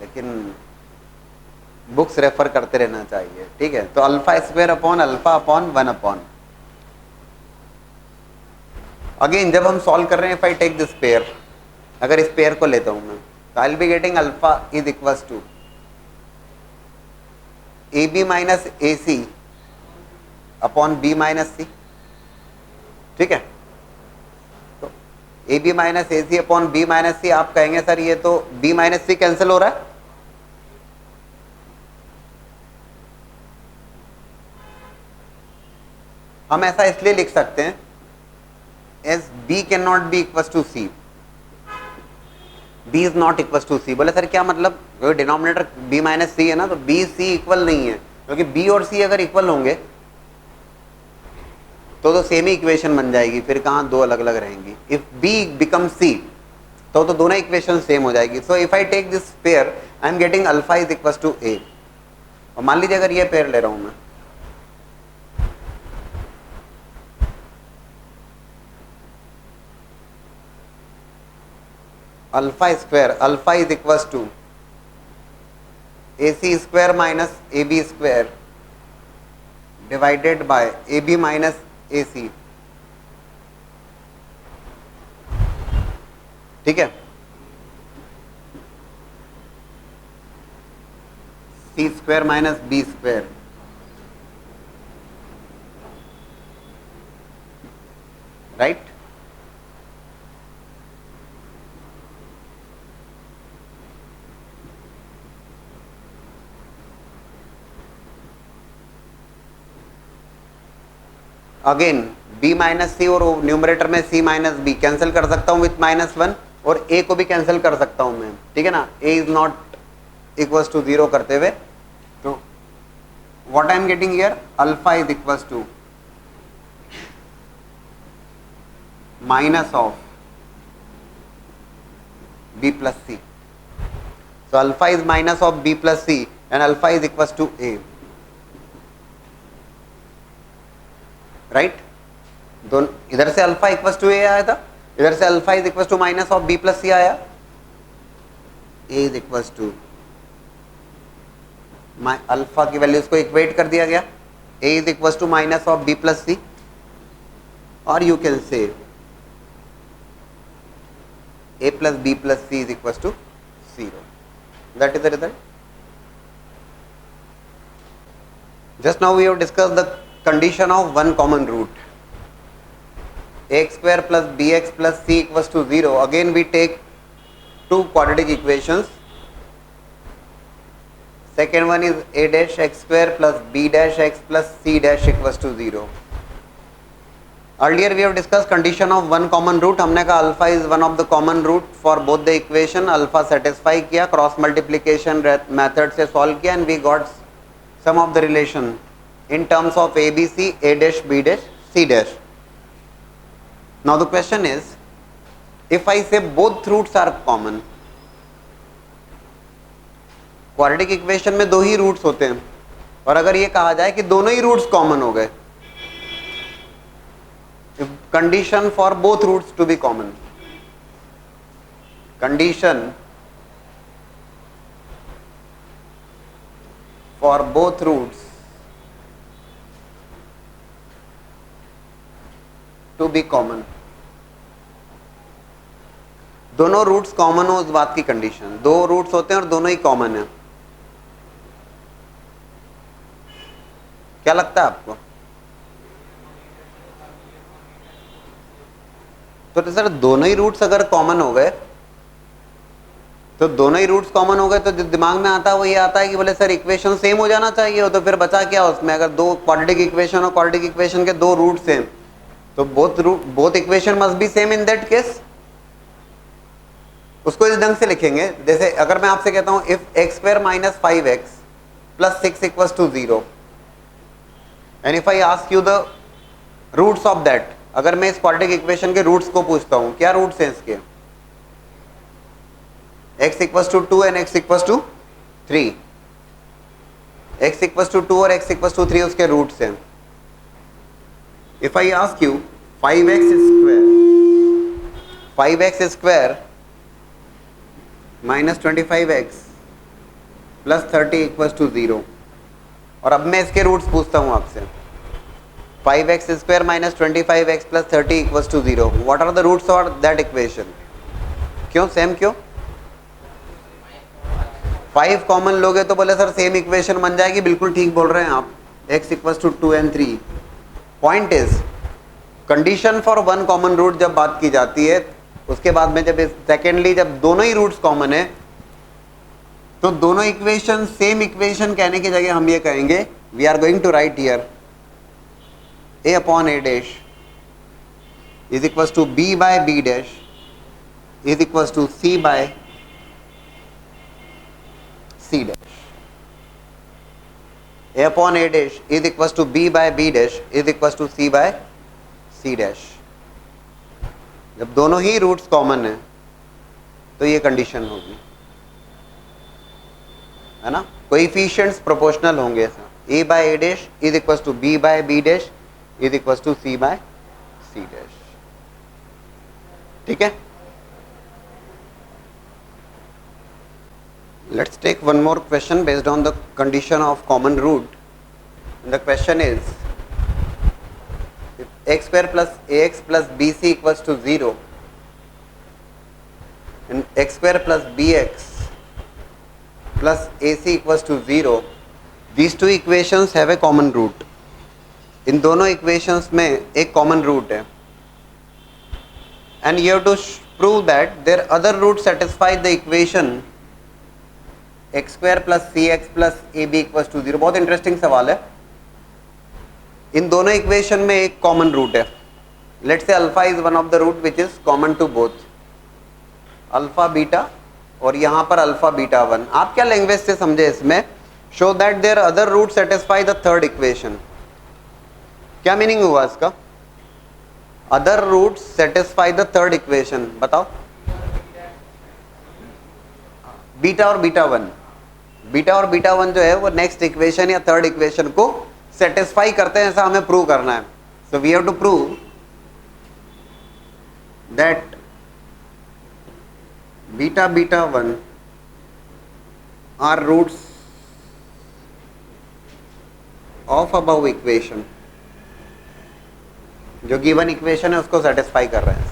लेकिन बुक्स रेफर करते रहना चाहिए। ठीक है, तो alpha square upon alpha upon 1 upon, again जब हम सॉल्व कर रहे हैं, if I take this pair, अगर इस पेयर को लेता हूं मैं, तो I will be getting alpha is equals to A B minus A C upon B minus C. ठीक है, तो A B minus A C upon B minus C, आप कहेंगे सर ये तो बी माइनस सी कैंसिल हो रहा है, हम ऐसा इसलिए लिख सकते हैं as B cannot be equals to C, b is not equal to C. बोले सर क्या मतलब, डिनोमिनेटर b माइनस सी है ना, तो b c इक्वल नहीं है, क्योंकि b और c अगर इक्वल होंगे तो सेम ही इक्वेशन बन जाएगी, फिर कहाँ दो अलग अलग रहेंगी। इफ b बिकम c तो दोनों इक्वेशन सेम हो जाएगी। So if I take this pair, I am getting alpha is equal to a, और मान लीजिए अगर ये पेयर ले रहा हूं मैं, alpha square, alpha is equal to A C square minus A B square divided by A B minus A C, ठीक है। C square minus B square, right. Again b minus C और न्यूमरेटर में c माइनस बी कैंसिल कर सकता हूं विथ -1 और a को भी कैंसिल कर सकता हूं मैं, ठीक है ना। a is not equals to 0 करते हुए, तो what I am getting here, alpha is equals to minus of b plus C. So alpha is minus of b plus C and alpha is equals to a, right. दोनों इधर से अल्फा इक्वल्स टू ए आया था, इधर से alpha is equals to minus of B plus C आया। A is equals to alpha की वैल्यूज को इक्वेट कर दिया गया, A is equals to minus of B plus C, और you can say A plus B plus C is equals to 0. That is the result. Just now we have discussed the condition of one common root. Ax square plus bx plus c equals to 0. Again we take two quadratic equations. Second one is a dash x square plus b dash x plus c dash equals to 0. Earlier we have discussed condition of one common root. हमने कहा alpha is one of the common root for both the equation. Alpha satisfy किया, cross multiplication method से solve किया, and we got sum of the relation in terms of ABC, A dash, B dash, C dash. Now the question is, if I say both roots are common, quadratic equation में दो ही रूट्स होते हैं, और अगर ये कहा जाए कि दोनों ही रूट्स कॉमन हो गए, if condition for both roots to be common, condition for both roots to be common, दोनों रूट्स कॉमन हो, उस बात की कंडीशन, दो रूट्स होते हैं और दोनों ही कॉमन है, क्या लगता है आपको? तो सर दोनों ही रूट्स अगर कॉमन हो गए, तो दोनों ही रूट्स कॉमन हो गए, तो जो दिमाग में आता है वो ये आता है कि बोले सर इक्वेशन सेम हो जाना चाहिए, हो तो फिर बचा क्या उसमें, अगर दो क्वाड्रेटिक इक्वेशन और क्वाड्रेटिक इक्वेशन के दो रूट सेम, तो both equation must be same in that case. उसको इस ढंग से लिखेंगे, जैसे अगर मैं आपसे कहता हूं if X square minus 5x plus 6 equals to 0 and if I ask you the roots of that, अगर मैं इस क्वाड्रेटिक इक्वेशन के रूट्स को पूछता हूं, क्या रूट्स हैं इसके? x equals to 2 and x equals to 3, x equals to 2 और x इक्वल्स टू 3 उसके रूट्स हैं. If I ask you 5x square minus 25x plus 30 equals to 0, और अब मैं इसके रूट्स पूछता हूं आपसे, 5x square minus 25x plus 30 equals to 0, what are the roots of that equation? क्यों सेम, क्यों? 5 कॉमन लोगे तो बोले सर सेम इक्वेशन बन जाएगी, बिल्कुल ठीक बोल रहे हैं आप, x equals to 2 and 3. Point is condition for one common root जब बात की जाती है, उसके बाद में जब सेकेंडली जब दोनों ही रूट्स कॉमन है, तो दोनों इक्वेशन सेम इक्वेशन कहने की जगह हम ये कहेंगे, we are going to write here a upon a dash is equals to b by b dash is equals to c by c dash. a upon a dash is equals to b by b dash is equals to c by c dash. जब दोनों ही रूट्स कॉमन है तो ये कंडीशन होगी, है ना. कोएफिशिएंट्स प्रोपोर्शनल होंगे ऐसा, a by a dash is equals to b by b dash is equals to c by c dash. ठीक है. Let's take one more question based on the condition of common root. And the question is, if x square plus ax plus bc equals to 0 and x square plus bx plus ac equals to 0, these two equations have a common root. इन दोनों equations में एक common root है. And you have to prove that their other roots satisfy the equation x square plus cx plus ab equals to 0. बहुत इंटरेस्टिंग सवाल है. इन दोनों इक्वेशन में एक कॉमन रूट है. Let's say alpha is one of the root which is common to both alpha beta और यहां पर अल्फा बीटा 1. आप क्या लैंग्वेज से समझे इसमें? Show that their other root satisfy the third equation. क्या मीनिंग हुआ इसका? Other root satisfy the third equation. बताओ. बीटा और बीटा 1, बीटा और बीटा 1 जो है वो नेक्स्ट इक्वेशन या थर्ड इक्वेशन को सेटिस्फाई करते हैं, ऐसा हमें प्रूव करना है. So we have to prove that beta beta 1 are roots of above equation. जो गिवन इक्वेशन है उसको सेटिस्फाई कर रहे हैं.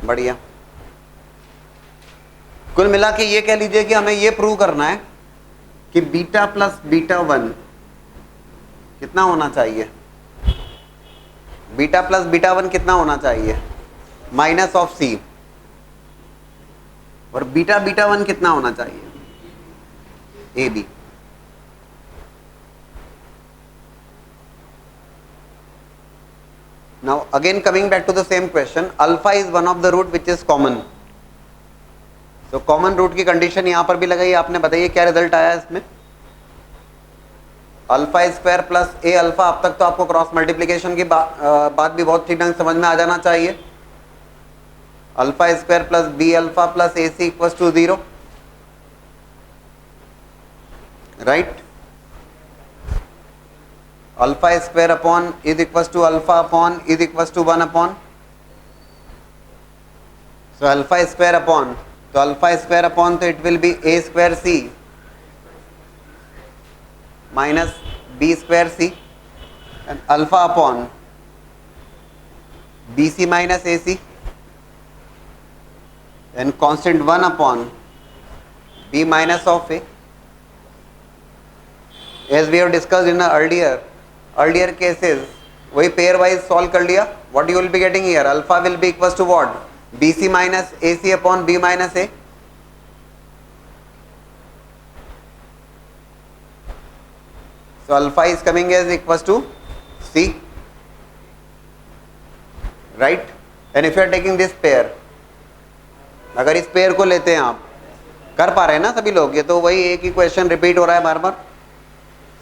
बढ़िया. कुल मिला के ये कह लीजिए कि हमें ये प्रूव करना है कि बीटा प्लस बीटा 1 कितना होना चाहिए. बीटा प्लस बीटा 1 कितना होना चाहिए? Minus of C. और बीटा बीटा 1 कितना होना चाहिए? A B. Now again coming back to the same question, alpha is one of the root which is common. So common root की कंडीशन यहां पर भी लगाई. आपने बताइए क्या रिजल्ट आया इसमें? अल्फा स्क्वायर प्लस ए अल्फा. अब तक तो आपको क्रॉस मल्टीप्लीकेशन की बात भी बहुत ठीक ढंग समझ में आ जाना चाहिए. Alpha square plus B alpha plus A C equals to 0. Right. Alpha square upon is equals to alpha upon is equals to 1 upon. So alpha square upon, तो अल्फा स्क्वायर अपॉन तो it will be A square C minus B square C and alpha upon B C minus A C and constant 1 upon B minus of A. As we have discussed in earlier cases, वही पेयर वाइज सॉल्व कर लिया. What you will be getting here? Alpha will be equals to what? B C minus A C upon B minus A. So alpha is coming as equals to C, right? And if you are taking this pair, अगर इस पेयर को लेते हैं आप, कर पा रहे हैं ना सभी लोग? ये तो वही एक ही क्वेश्चन रिपीट हो रहा है बार बार.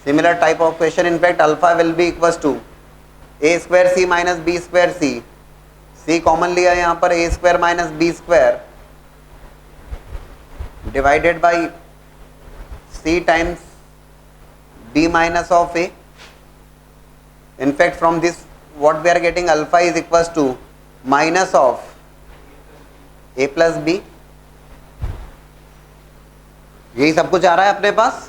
Similar type of question. In fact alpha will be equals to A square C minus B square C. C common लिया यहाँ पर, A square minus B square divided by C times b minus of a. In fact from this what we are getting, alpha is equals to minus of a plus b. यही सब कुछ आ रहा है अपने पास.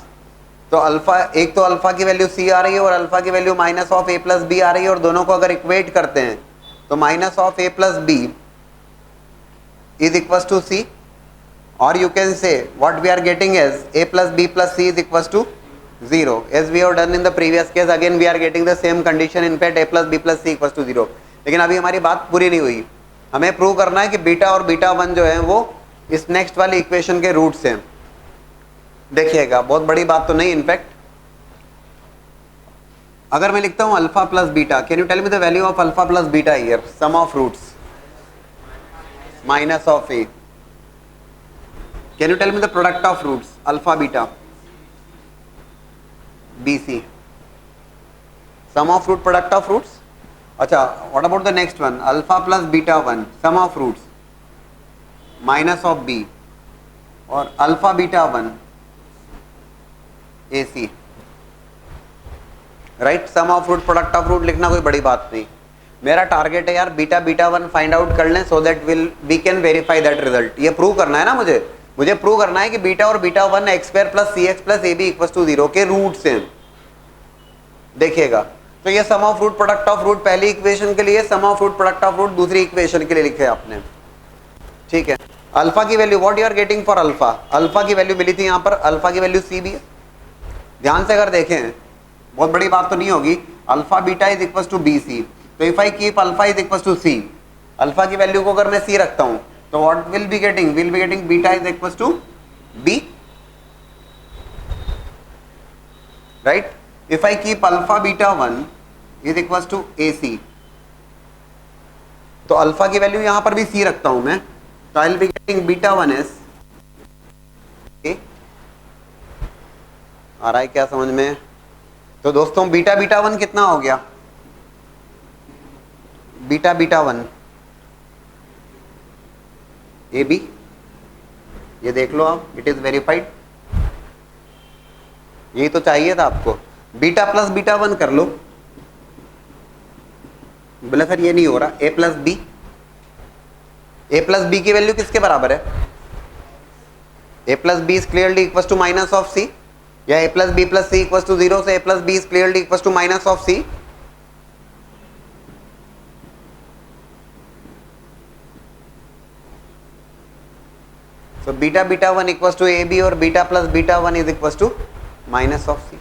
तो अल्फा, एक तो अल्फा की वैल्यू c आ रही है और अल्फा की value minus of a plus b आ रही है, और दोनों को अगर इक्वेट करते हैं तो minus of a plus b is equals to c, और you can say what we are getting as a plus b plus c is equals to 0. As we have done in the previous case, again we are getting the same condition. In fact a plus b plus c equals to 0. लेकिन अभी हमारी बात पूरी नहीं हुई. हमें प्रूव करना है कि बीटा और बीटा 1 जो है वो इस नेक्स्ट वाली इक्वेशन के रूट्स हैं. देखिएगा, बहुत बड़ी बात तो नहीं. इनफैक्ट अगर मैं लिखता हूं alpha plus beta, can you tell me the value of alpha plus beta here? Sum of roots minus of A. Can you tell me the product of roots alpha beta BC? sum of root, product of roots. अच्छा, what about the next one? Alpha plus beta 1, sum of roots minus of B, और alpha beta 1 AC. Right. Sum of root, product of root लिखना कोई बड़ी बात नहीं. मेरा टारगेट है यार बीटा बीटा 1 फाइंड आउट कर लें, so that we can verify that result. ये प्रूव करना है ना मुझे. मुझे प्रूव करना है कि बीटा और beta one X square plus C X plus A B equal to 0 के रूट से। देखिएगा, तो ये sum of root product of root पहली इक्वेशन के लिए, sum of root product of root दूसरी इक्वेशन के लिए लिखे आपने, ठीक है। अल्फा की value what you are getting for alpha, alpha की वैल्यू मिली थी यहाँ पर, अल्फा की वैल्यू सी भी है। ध्यान से अगर देखें, बहुत बड़ी बात तो नहीं होगी, alpha beta is equal to B C, तो if I keep alpha is equal to C, alpha की वैल्यू को अगर मैं सी रखता हूं तो what will be getting beta is equal to B, right. If I keep alpha beta one is equal to A C, तो अल्फा की वैल्यू यहां पर भी सी रखता हूं मैं, तो I will be getting beta one as A. आ रहा है क्या समझ में? तो दोस्तों बीटा बीटा वन कितना हो गया, beta beta one A B, ये देख लो आप, इट इज वेरीफाइड। यही तो चाहिए था आपको, बीटा प्लस बीटा वन कर लो। बोले सर ये नहीं हो रहा, A plus B, A plus B की वैल्यू किसके बराबर है? A plus B is clearly equal to minus of C, या A plus B plus C equal to 0 से A plus B is clearly equal to minus of C. So beta beta one equal to A B और beta plus beta one is equal to minus of C.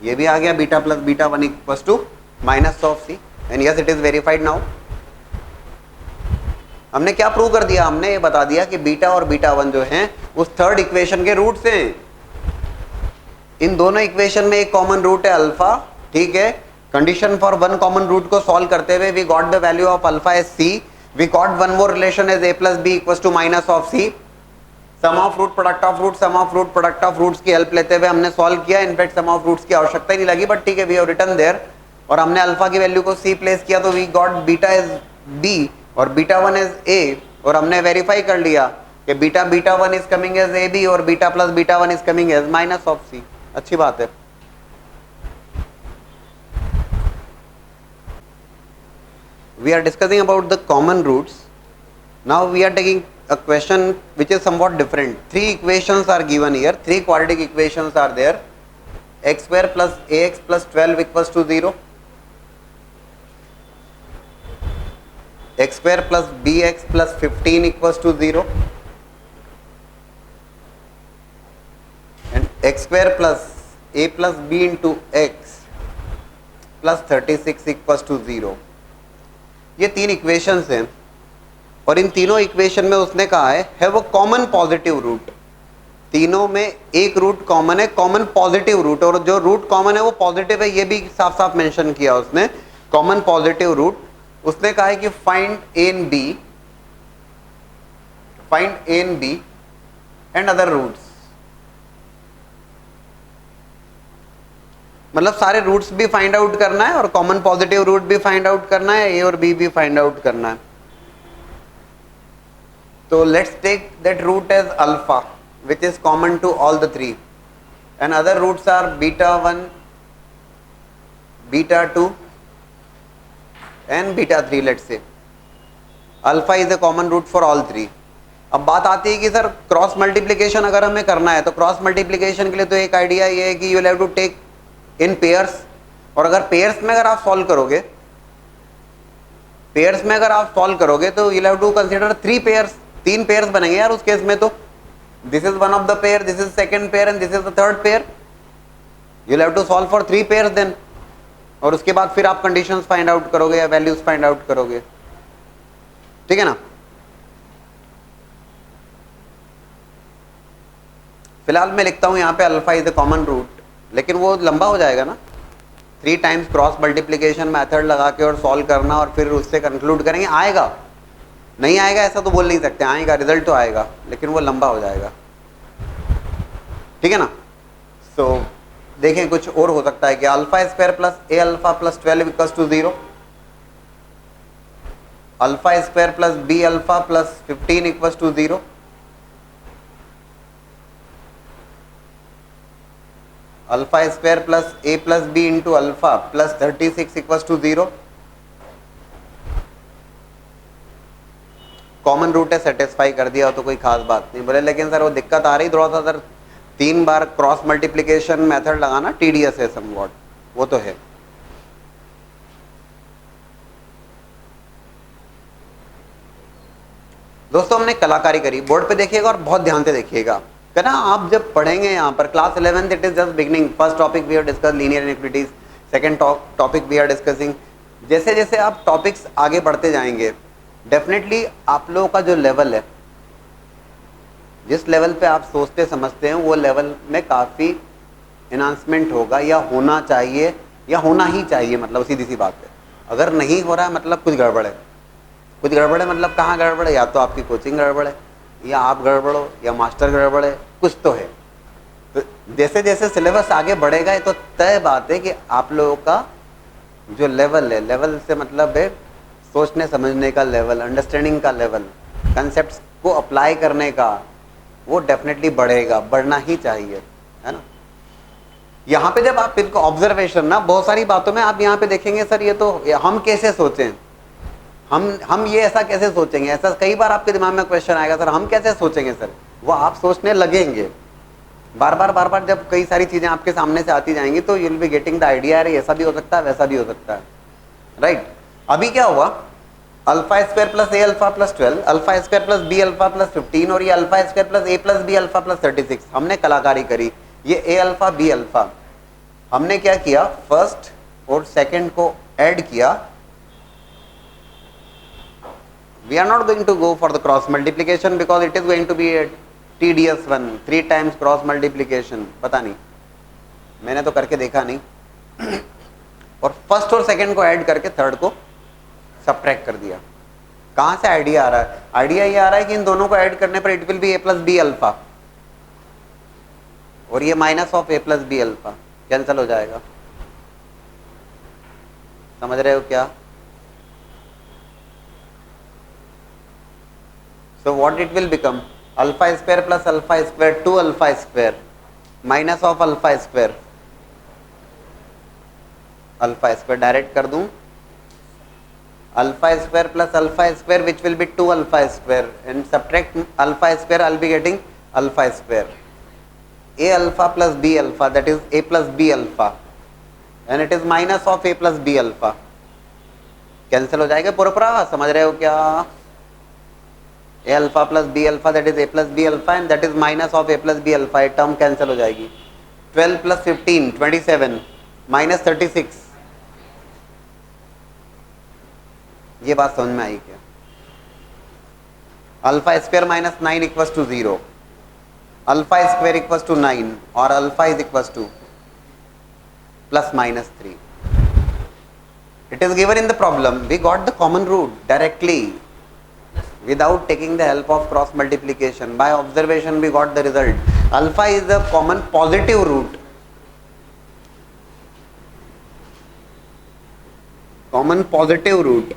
ये भी आ गया, beta plus beta one equal to minus of C, and yes it is verified now. हमने क्या प्रूव कर दिया? हमने ये बता दिया कि बीटा और बीटा वन जो हैं उस थर्ड इक्वेशन के रूट से हैं। इन दोनों इक्वेशन में एक कॉमन रूट है अल्फा, ठीक है। Condition for one common root को सॉल्व करते हुए we got the value of alpha as C, we got one more relation as a plus b equals to minus of c, sum of root product of root, sum of root product of roots की हेल्प लेते हुए हमने सॉल्व किया। इनफैक्ट सम ऑफ रूट्स की आवश्यकता ही नहीं लगी, बट ठीक है, वी हैव रिटन देयर, और हमने अल्फा की वैल्यू को c प्लेस किया, तो we got beta is b और बीटा वन इज a, और हमने वेरीफाई कर लिया कि beta beta one is coming as a b और beta plus beta one is coming as minus of c। अच्छी बात है। We are discussing about the common roots. Now we are taking a question which is somewhat different. Three equations are given here, three quadratic equations are there. X square plus ax plus 12 equals to 0, x square plus bx plus 15 equals to 0, and x square plus a plus b into x plus 36 equals to 0। ये तीन इक्वेशंस हैं, और इन तीनों इक्वेशन में उसने कहा है वो कॉमन पॉजिटिव रूट। तीनों में एक रूट कॉमन है, कॉमन पॉजिटिव रूट, और जो रूट कॉमन है वो पॉजिटिव है, ये भी साफ साफ मेंशन किया उसने, कॉमन पॉजिटिव रूट। उसने कहा है कि find A and B, find A and B and other roots, मतलब सारे रूट्स भी फाइंड आउट करना है और कॉमन पॉजिटिव रूट भी फाइंड आउट करना है, ए और बी भी फाइंड आउट करना है। तो let's take that root as alpha which is common to all the three, and other roots are beta one, beta two and beta three. Let's say alpha is a common root for all three. अब बात आती है कि सर क्रॉस मल्टीप्लीकेशन अगर हमें करना है, तो क्रॉस मल्टीप्लीकेशन के लिए तो एक आइडिया ये है कि you have to take in pairs, और अगर पेयर्स में अगर आप सॉल्व करोगे, पेयर्स में अगर आप सॉल्व करोगे तो you have to consider three pairs, तीन पेयर्स बनेंगे यार उस केस में। तो this is one of the pair, this is second pair and this is the third pair, you have to solve for three pairs then, और उसके बाद फिर आप कंडीशंस फाइंड आउट करोगे या वैल्यूज फाइंड आउट करोगे, ठीक है ना। फिलहाल मैं लिखता हूं यहाँ पे alpha is the common root, लेकिन वो लंबा हो जाएगा ना, 3 टाइम्स क्रॉस मल्टीप्लीकेशन मेथड लगा के और सॉल्व करना और फिर उससे कंक्लूड करेंगे। आएगा, नहीं आएगा ऐसा तो बोल नहीं सकते, आएगा, रिजल्ट तो आएगा, लेकिन वो लंबा हो जाएगा, ठीक है ना। सो देखें कुछ और हो सकता है कि alpha square plus A alpha plus 12 equals to 0, alpha square plus B alpha plus 15 equals to 0, alpha square plus A plus B into alpha plus 36 equals to 0। Common root है सेटिस्फाई। सेटिस्फाई कर दिया तो कोई खास बात नहीं। बोले लेकिन सर वो दिक्कत आ रही थोड़ा सा सर, 3 बार क्रॉस मल्टीप्लिकेशन मेथड लगाना टीडीएस है समवॉट, वो तो है। दोस्तों हमने कलाकारी करी, बोर्ड पे देखिएगा और बहुत ध्यान से देखिएगा, है ना। आप जब पढ़ेंगे यहाँ पर class 11th, it is just beginning. First topic we have discuss linear inequalities, second topic we are discussing. जैसे जैसे आप टॉपिक्स आगे बढ़ते जाएंगे, डेफिनेटली आप लोगों का जो लेवल है, जिस लेवल पे आप सोचते समझते हैं, वो लेवल में काफ़ी एनहांसमेंट होगा, या होना चाहिए, या होना ही चाहिए। मतलब सीधी सी बात है, अगर नहीं हो रहा है मतलब कुछ गड़बड़ है। कुछ गड़बड़ है मतलब कहाँ गड़बड़ है? या तो आपकी कोचिंग गड़बड़ है, या आप गड़बड़ हो, या मास्टर गड़बड़ है, कुछ तो है। तो जैसे जैसे सिलेबस आगे बढ़ेगा, ये तो तय बात है कि आप लोगों का जो लेवल है, लेवल से मतलब है सोचने समझने का लेवल, अंडरस्टैंडिंग का लेवल, कंसेप्ट्स को अप्लाई करने का, वो डेफिनेटली बढ़ेगा, बढ़ना ही चाहिए, है ना। यहाँ पे जब आप इनको ऑब्जर्वेशन ना, बहुत सारी बातों में आप यहाँ पे देखेंगे सर ये तो हम कैसे सोचें, हम ये ऐसा कैसे सोचेंगे, ऐसा कई बार आपके दिमाग में क्वेश्चन आएगा, सर हम कैसे सोचेंगे सर, वो आप सोचने लगेंगे बार बार जब कई सारी चीजें आपके सामने से आती जाएंगी तो you will be getting the idea, अरे ऐसा भी हो सकता है, वैसा भी हो सकता है, राइट। अभी क्या हुआ, अल्फा स्क्वायर प्लस ए alpha plus 12, alpha square plus B alpha plus 15, और ये अल्फा स्क्वायर प्लस ए प्लस बी अल्फा प्लस 36। हमने कलाकारी करी, ये ए अल्फा बी अल्फा, हमने क्या किया, फर्स्ट और सेकंड को ऐड किया। We are not going to go for the cross multiplication because it is going to be a tedious one, 3 times cross multiplication, पता नहीं, मैंने तो करके देखा नहीं। और फर्स्ट और सेकंड को ऐड करके थर्ड को सबट्रैक्ट कर दिया। कहाँ से आइडिया आ रहा है? आइडिया ये आ रहा है कि इन दोनों को ऐड करने पर it will be A plus B alpha, और ये minus of A plus B alpha cancel हो जाएगा। समझ रहे हो क्या? So what it will become? Alpha square plus alpha square 2 alpha square minus of alpha square, alpha square direct कर दूं, alpha square plus alpha square which will be 2 alpha square, and subtract alpha square I'll be getting alpha square, a alpha plus b alpha, that is a plus b alpha, and it is minus of a plus b alpha, cancel हो जाएगा पूरा। समझ रहे हो क्या? a alpha plus b alpha, that is a plus b alpha, and that is minus of a plus b alpha, ये टर्म कैंसिल हो जाएगी। 12 plus 15 27 minus 36, ये बात समझ में आई क्या? Alpha square minus 9 equals to 0, alpha square equals to 9, और alpha is equals to plus minus 3। It is given in the problem, we got the common root directly without taking the help of cross multiplication. By observation we got the result. Alpha is the common positive root, common positive root.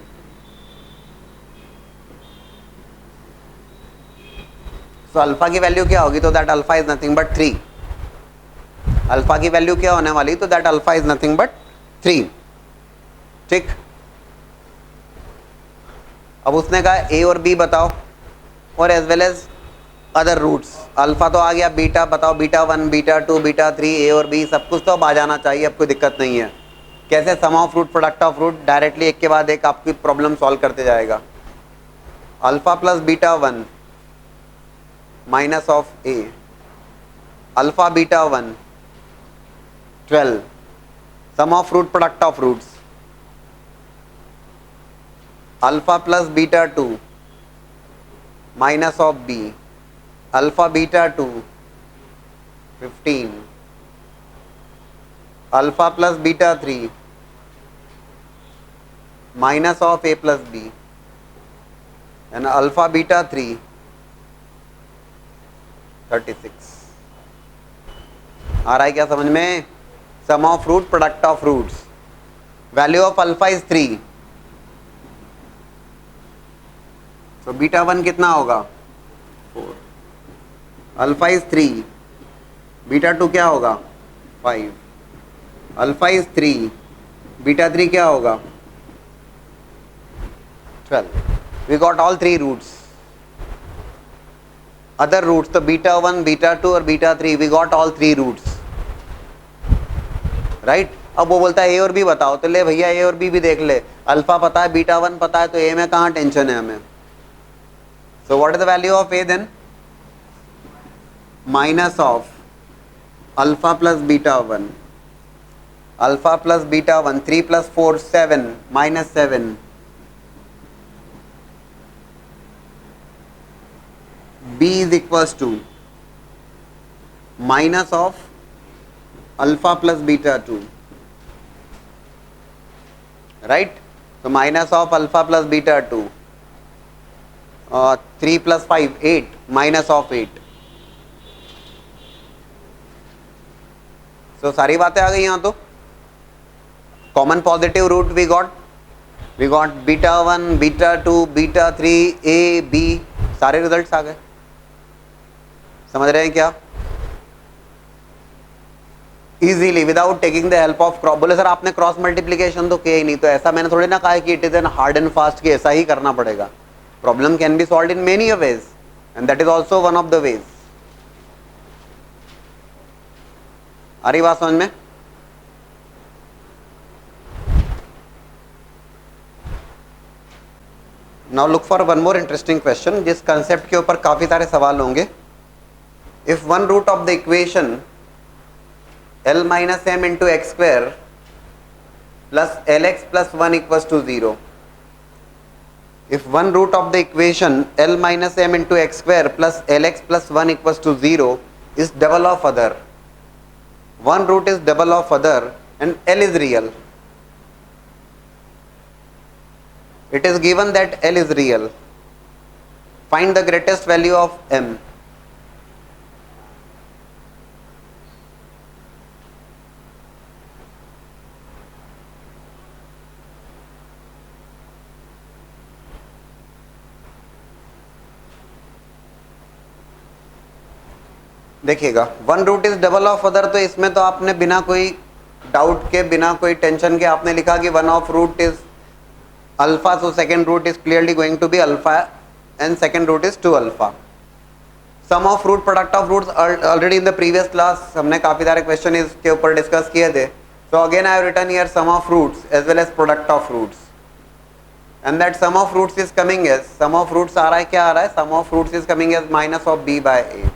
So alpha की वैल्यू क्या होगी? तो that alpha is nothing but 3. Alpha की वैल्यू क्या होने वाली? तो that alpha is nothing but 3. ठीक। अब उसने कहा ए और बी बताओ, और as well as other roots. Alpha तो आ गया, बीटा बताओ, बीटा 1 बीटा 2 बीटा 3, ए और बी सब कुछ तो अब आ जाना चाहिए, अब कोई दिक्कत नहीं है। कैसे? Sum of root, product of root, directly एक के बाद एक आपकी प्रॉब्लम सॉल्व करते जाएगा। Alpha plus beta 1 minus of a, alpha beta 1 12, sum of root product of roots, alpha plus beta 2 minus of b, alpha beta 2 15, alpha plus beta 3 minus of A plus b, and alpha beta 3 36। आ रहा है क्या समझ में? Sum of root product of roots, value of alpha is 3, तो बीटा 1 कितना होगा? 4, अल्फा इज 3, बीटा 2 क्या होगा? 5, अल्फा इज 3, बीटा 3 क्या होगा? 12। We got all 3 roots. other roots, तो बीटा 1, बीटा 2 और beta 3, we got all 3 roots, right? अब वो बोलता है ए और बी बताओ, तो ले भैया ए और बी भी देख ले, अल्फा पता है, बीटा 1 पता है, तो ए में कहाँ टेंशन है हमें. So what is the value of a then? Minus of alpha plus beta 1. Alpha plus beta 1, 3 plus 4, 7, minus 7. B is equals to minus of alpha plus beta 2. Right? So minus of alpha plus beta 2. 3 plus 5, 8, minus of 8. So सारी बातें आ गई यहाँ तो. Common positive root we got beta 1, beta 2, beta 3, A, B, सारे रिजल्ट्स आ गए. समझ रहे हैं क्या? Easily without taking the help of cross. बोले सर आपने क्रॉस मल्टीप्लीकेशन तो किया ही नहीं, तो ऐसा मैंने थोड़ी ना कहा कि it is an hard and fast कि ऐसा ही करना पड़ेगा. Problem can be solved in many ways and that is also one of the ways. आ रही बात समझ में? Now look for one more interesting question, जिस कंसेप्ट के ऊपर काफी सारे सवाल होंगे. If one root of the equation L minus m into x square plus Lx plus 1 equals to 0. If one root of the equation L minus m into x square plus Lx plus 1 equals to 0 is double of other, one root is double of other and L is real. It is given that L is real. Find the greatest value of m. देखिएगा, one root is double of other, तो इसमें तो आपने बिना कोई डाउट के, बिना कोई टेंशन के आपने लिखा कि one of root is alpha, so second root is clearly going to be alpha and second root is 2 alpha. Sum of root, product of roots, already in the previous class हमने काफी सारे क्वेश्चन इसके ऊपर डिस्कस किए थे. So again I have written here sum of roots as well as product of roots, and that sum of roots is coming as, sum of roots आ रहा है, क्या आ रहा है? Sum of roots is coming as minus of b by a,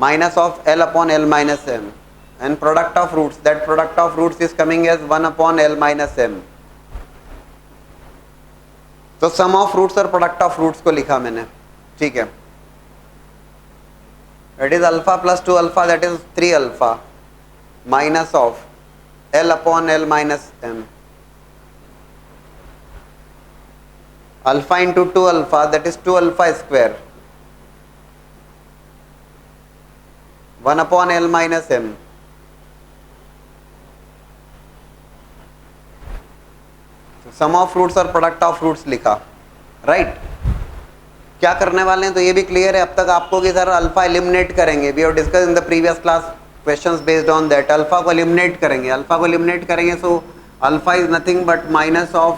minus of L upon L minus m, and product of roots, that product of roots is coming as 1 upon L minus m. तो sum of roots और product of roots को लिखा मैंने, ठीक है. It is alpha plus 2 alpha, that is 3 alpha, minus of L upon L minus m. Alpha into 2 alpha, that is 2 alpha square, 1 upon L minus m. Sum of fruits और प्रोडक्ट ऑफ फ्रूट्स लिखा, राइट. क्या करने वाले हैं तो ये भी क्लियर है अब तक आपको कि सर अल्फा एलिमिनेट करेंगे. We have discuss in the previous class questions based on that. Alpha को एलिमिनेट करेंगे, अल्फा को एलिमिनेट करेंगे, so alpha is nothing but minus of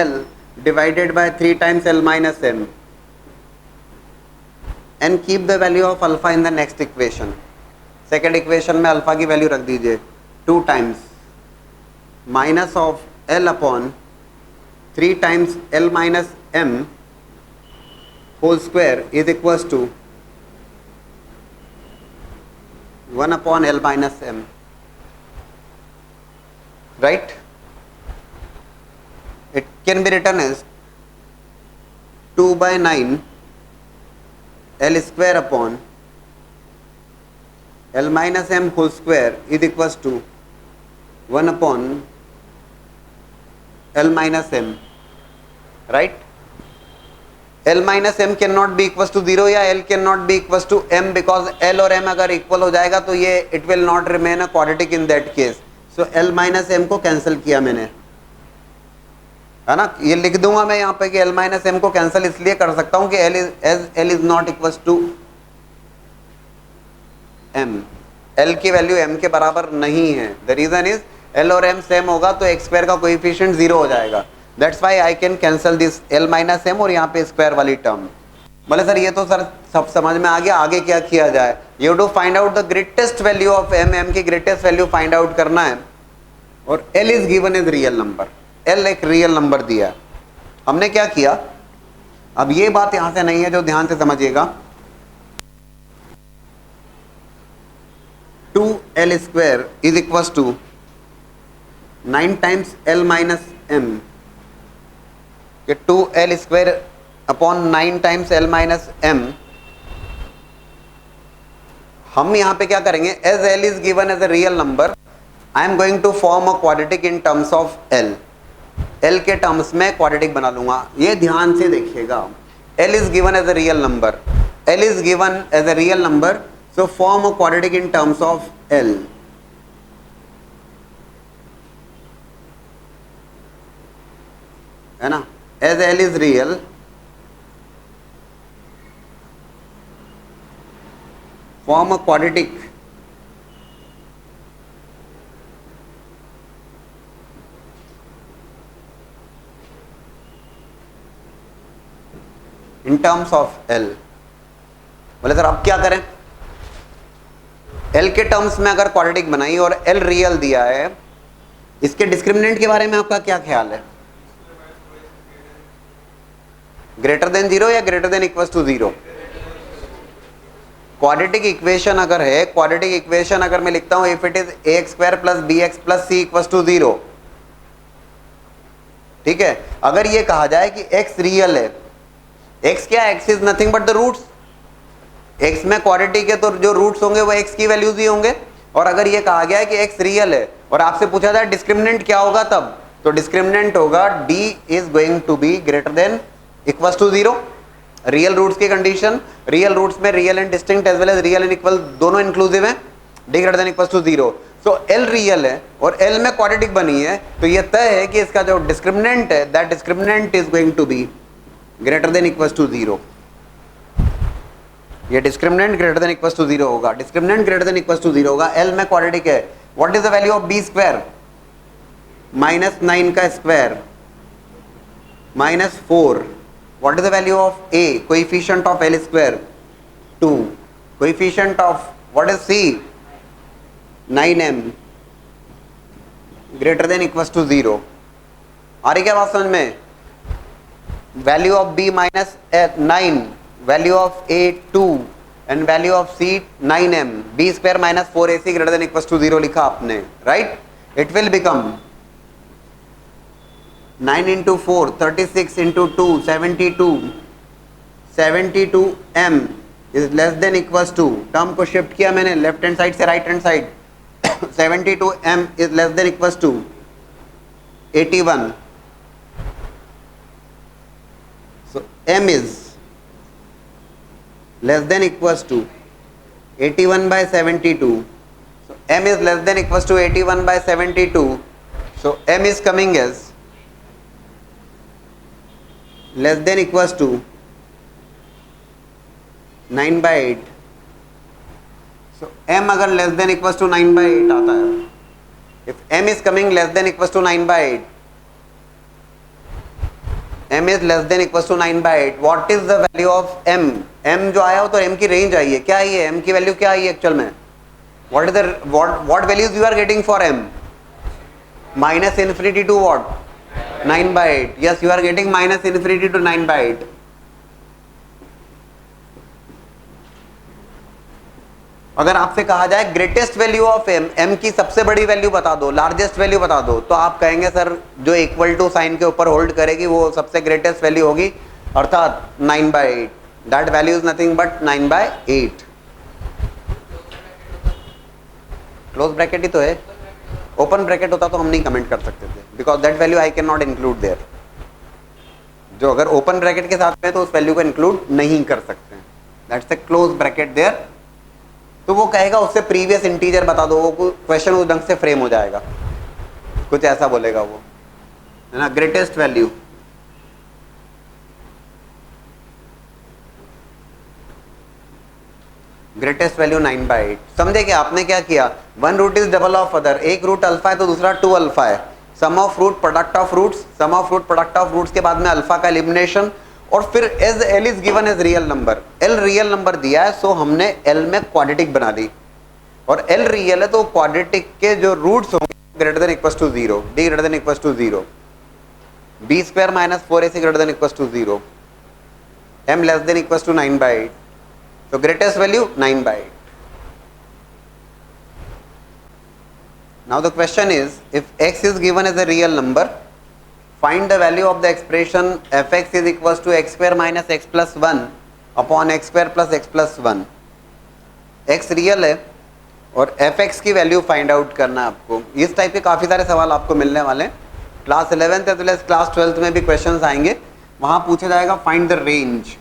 L divided by 3 times L minus m, and keep the value of alpha in the next equation. Second equation में अल्फा की वैल्यू रख दीजिए 2 times minus of L upon 3 times L minus m whole square is equals to 1 upon L minus m, right. It can be written as 2/9 L square upon L minus m whole square is equals to 1 upon L minus m, right. L minus m cannot be equals to 0 या L cannot be equals to m, because L और m अगर इक्वल हो जाएगा तो ये it will not remain a quadratic in that case. So L minus m को कैंसिल किया मैंने, है ना. ये लिख दूंगा मैं यहाँ पे कि L minus m को कैंसिल इसलिए कर सकता हूँ कि L is not equals to m. L की वैल्यू m के बराबर नहीं है. द रीजन इज L और m सेम होगा तो x स्क्वायर का कोएफिशिएंट 0 हो जाएगा. That's why I can cancel this L minus m और यहाँ पे स्क्वायर वाली टर्म. बोले सर ये तो सर सब समझ में आ गया, आगे क्या किया जाए? You to find out the greatest value of m, m की ग्रेटेस्ट वैल्यू फाइंड आउट करना है, और l is given as real number, l एक रियल नंबर दिया है। हमने क्या किया, अब ये बात यहां से नहीं है, जो ध्यान से समझिएगा, 2l square is equal to 9 times l minus m, कि 2l square upon 9 times l minus m। हम यहां पे क्या करेंगे, as l is given as a real number, I am going to form a quadratic in terms of l, l के टर्म्स में क्वाड्रेटिक बना लूंगा। ये ध्यान से देखिएगा, l is given as a real number, l is given as a real number, so form a quadratic in terms of L। है ना, as L is real, form a quadratic in terms of L। बोले सर अब क्या करें, L के टर्म्स में अगर क्वाड्रेटिक बनाई और L रियल दिया है, इसके डिस्क्रिमिनेंट के बारे में आपका क्या ख्याल है? ग्रेटर देन 0 या greater than equal to 0? Quadratic equation अगर है, क्वाड्रेटिक इक्वेशन अगर मैं लिखता हूं if it is ax square plus bx plus c equal to 0, ठीक है, अगर ये कहा जाए कि x रियल है, x क्या है, x is nothing but the roots, x में क्वाड्रेटिक है तो जो रूट्स होंगे वो x की वैल्यूज ही होंगे, और अगर ये कहा गया है कि x रियल है और आपसे पूछा जाए डिस्क्रिमिनेंट क्या होगा तब, तो डिस्क्रिमिनेंट होगा d is going to be greater than equal to 0। Real roots की कंडीशन, रियल रूट्स में real and distinct as well as real and equal दोनों इंक्लूसिव है, d greater than equal to 0। So l real है और l में क्वाड्रेटिक बनी है, तो ये तय है कि इसका जो डिस्क्रिमिनेंट है, that discriminant is going to be greater than equal to 0। ये discriminant greater than equal to 0 होगा, discriminant greater than equal to 0 होगा, L में क्वाड्रेटिक है। What is the value of b square, minus 9 का square minus 4। What is the value of a, coefficient of L square 2, coefficient of what is c 9m greater than equal to 0। आ रही क्या बात समझ में? Value of b minus 9, value of a 2 and value of c 9m, b square minus 4ac greater than equals to 0 लिखा आपने, right? It will become 9 into 4 36 into 2 72, 72m is less than equals to, term को शिफ्ट किया मैंने लेफ्ट हैंड साइड से right hand side, 72m is less than equals to 81, so m is less than equals to 81 by 72, so m is less than equals to 81 by 72, so m is coming as less than equals to 9 by 8, so m अगर less than equals to 9 by 8 आता है, if m is coming less than equals to 9 by 8, m is less than equals to 9 by 8, what is the value of m? m जो आया हो तो m की रेंज आई है, क्या आई है m की वैल्यू, क्या आई है एक्चुअल में? what is the what values you are getting for m? minus infinity to what? 9 by 8, yes you are getting minus infinity to 9 by 8। अगर आपसे कहा जाए greatest value of m, m की सबसे बड़ी वैल्यू बता दो, लार्जेस्ट वैल्यू बता दो, तो आप कहेंगे सर जो इक्वल टू साइन के ऊपर होल्ड करेगी वो सबसे ग्रेटेस्ट वैल्यू होगी, अर्थात 9 by 8, that value is nothing but 9 by 8। Close bracket ही तो है, ओपन ब्रैकेट होता तो हम नहीं कमेंट कर सकते थे, because that value I can not include there. जो अगर ओपन ब्रैकेट के साथ में तो उस वैल्यू को इंक्लूड नहीं कर सकते, that's a close bracket there. तो वो कहेगा उससे प्रीवियस इंटीजर बता दो, वो क्वेश्चन उस ढंग से फ्रेम हो जाएगा, कुछ ऐसा बोलेगा वो, है ना। Greatest value, greatest value 9 by 8। समझे कि आपने क्या किया, one root is double of other, एक रूट अल्फा है तो दूसरा 2 अल्फा है, sum of root product of roots, sum of root product of roots के बाद में अल्फा का एलिमिनेशन, और फिर as L is given as real number, L real number दिया है, सो हमने एल में क्वाड्रेटिक बना दी, और एल रियल है तो क्वाड्रेटिक के जो रूट्स होंगे greater than equal to 0, d greater than equal to 0, b square minus 4ac greater than equal to 0, m less than equal to 9/8, तो greatest value 9/8. Now the question is, if x is given as a real number, find the value of the expression fx is equals to x square minus x plus 1 upon x square plus x plus 1. x real है और fx की वैल्यू फाइंड आउट करना है आपको. इस टाइप के काफ़ी सारे सवाल आपको मिलने वाले हैं. Class 11th as well as class 12th में भी क्वेश्चंस आएंगे, वहाँ पूछा जाएगा फाइंड द रेंज.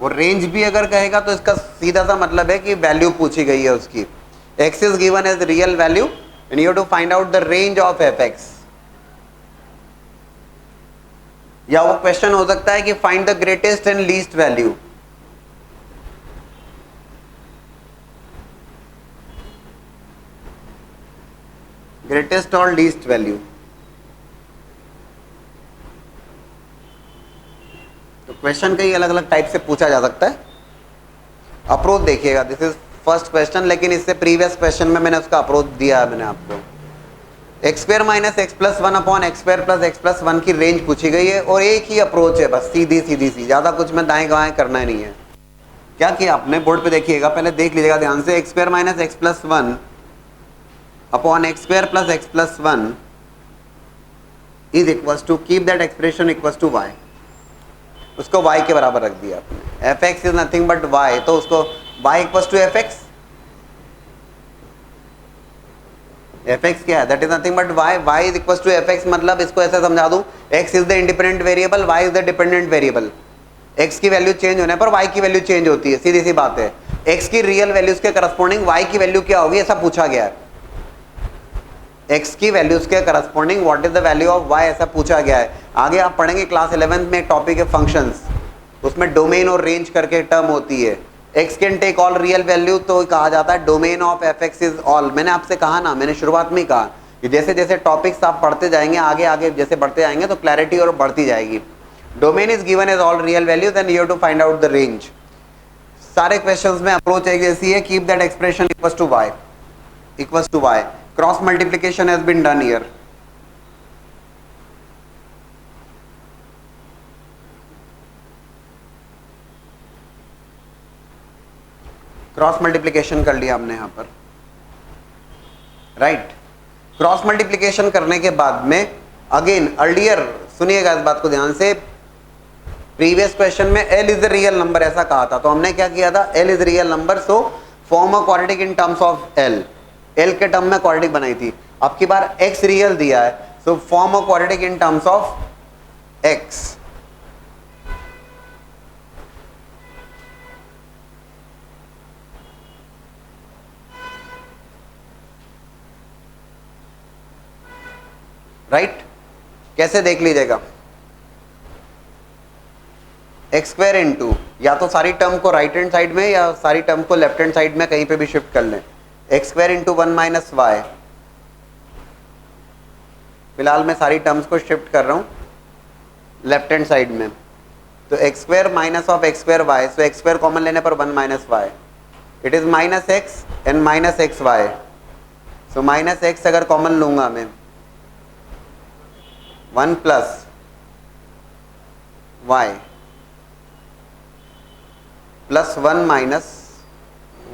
और रेंज भी अगर कहेगा तो इसका सीधा सा मतलब है कि वैल्यू पूछी गई है उसकी. x is given as real value and you have to find out the range of fx. या वो क्वेश्चन हो सकता है कि find the greatest and least value. Greatest और लीस्ट वैल्यू. तो क्वेश्चन कई अलग अलग टाइप से पूछा जा सकता है. अप्रोच देखिएगा, दिस इज फर्स्ट क्वेश्चन, लेकिन इससे प्रीवियस क्वेश्चन में मैंने उसका अप्रोच दिया है मैंने आपको. X square minus x plus 1 upon x square plus x plus 1 की रेंज पूछी गई है और एक ही अप्रोच है बस, सीधी सीधी सी, ज़्यादा कुछ में दाएं बाएं करना ही नहीं है. क्या किया आपने, बोर्ड पे देखिएगा, पहले देख लीजिएगा ध्यान से. X square minus x plus 1 upon x square plus x plus 1 is equals to, keep that expression equals to y. उसको y के बराबर रख दिया आपने. F x is nothing but y, तो उसको y equals to f x. F x क्या है, that is nothing but y is equals to f x. मतलब इसको ऐसे समझा दूं, x is the independent variable, y is the dependent variable. x की वैल्यू चेंज होने पर y की वैल्यू चेंज होती है, सीधी सी बात है. x की रियल वैल्यूज के करस्पॉन्डिंग y की वैल्यू क्या होगी, ऐसा पूछा गया है. x की वैल्यूज के corresponding what is the value of y, ऐसा पूछा गया है. आगे आप पढ़ेंगे क्लास 11th में एक टॉपिक है फंक्शंस, उसमें डोमेन और रेंज करके टर्म होती है. x can take all real value, तो कहा जाता है domain of f x is all. मैंने आपसे कहा ना, मैंने शुरुआत में ही कहा कि जैसे जैसे टॉपिक्स आप पढ़ते जाएंगे, आगे आगे जैसे बढ़ते जाएंगे तो क्लैरिटी और बढ़ती जाएगी. Domain is given as all real value, then you have to find out the range. सारे क्वेश्चंस में अप्रोच एक जैसी है, keep that expression equals to y, equals to y. Cross multiplication has been done here. Cross multiplication कर लिया हमने यहां पर, राइट. क्रॉस मल्टीप्लिकेशन करने के बाद में अगेन अर्लियर, सुनिएगा इस बात को ध्यान से, प्रीवियस क्वेश्चन में l is the real number ऐसा कहा था, तो हमने क्या किया था, l is real number, so form a quadratic in terms of l. l के टर्म में क्वाड्रेटिक बनाई थी. अब की बार x रियल दिया है, so form a quadratic in terms of x. Right कैसे देख लीजिएगा, एक्स स्क्वायर इंटू, या तो सारी टर्म को राइट हैंड साइड में या सारी टर्म को लेफ्ट हैंड साइड में कहीं पे भी शिफ्ट कर लें. X square into 1 minus y, फिलहाल मैं सारी टर्म्स को शिफ्ट कर रहा हूं लेफ्ट हैंड साइड में. तो x square minus of x square y, so x square common लेने पर 1 minus y, it is minus x and minus x y. So minus x अगर कॉमन लूंगा मैं, 1 plus y plus 1 minus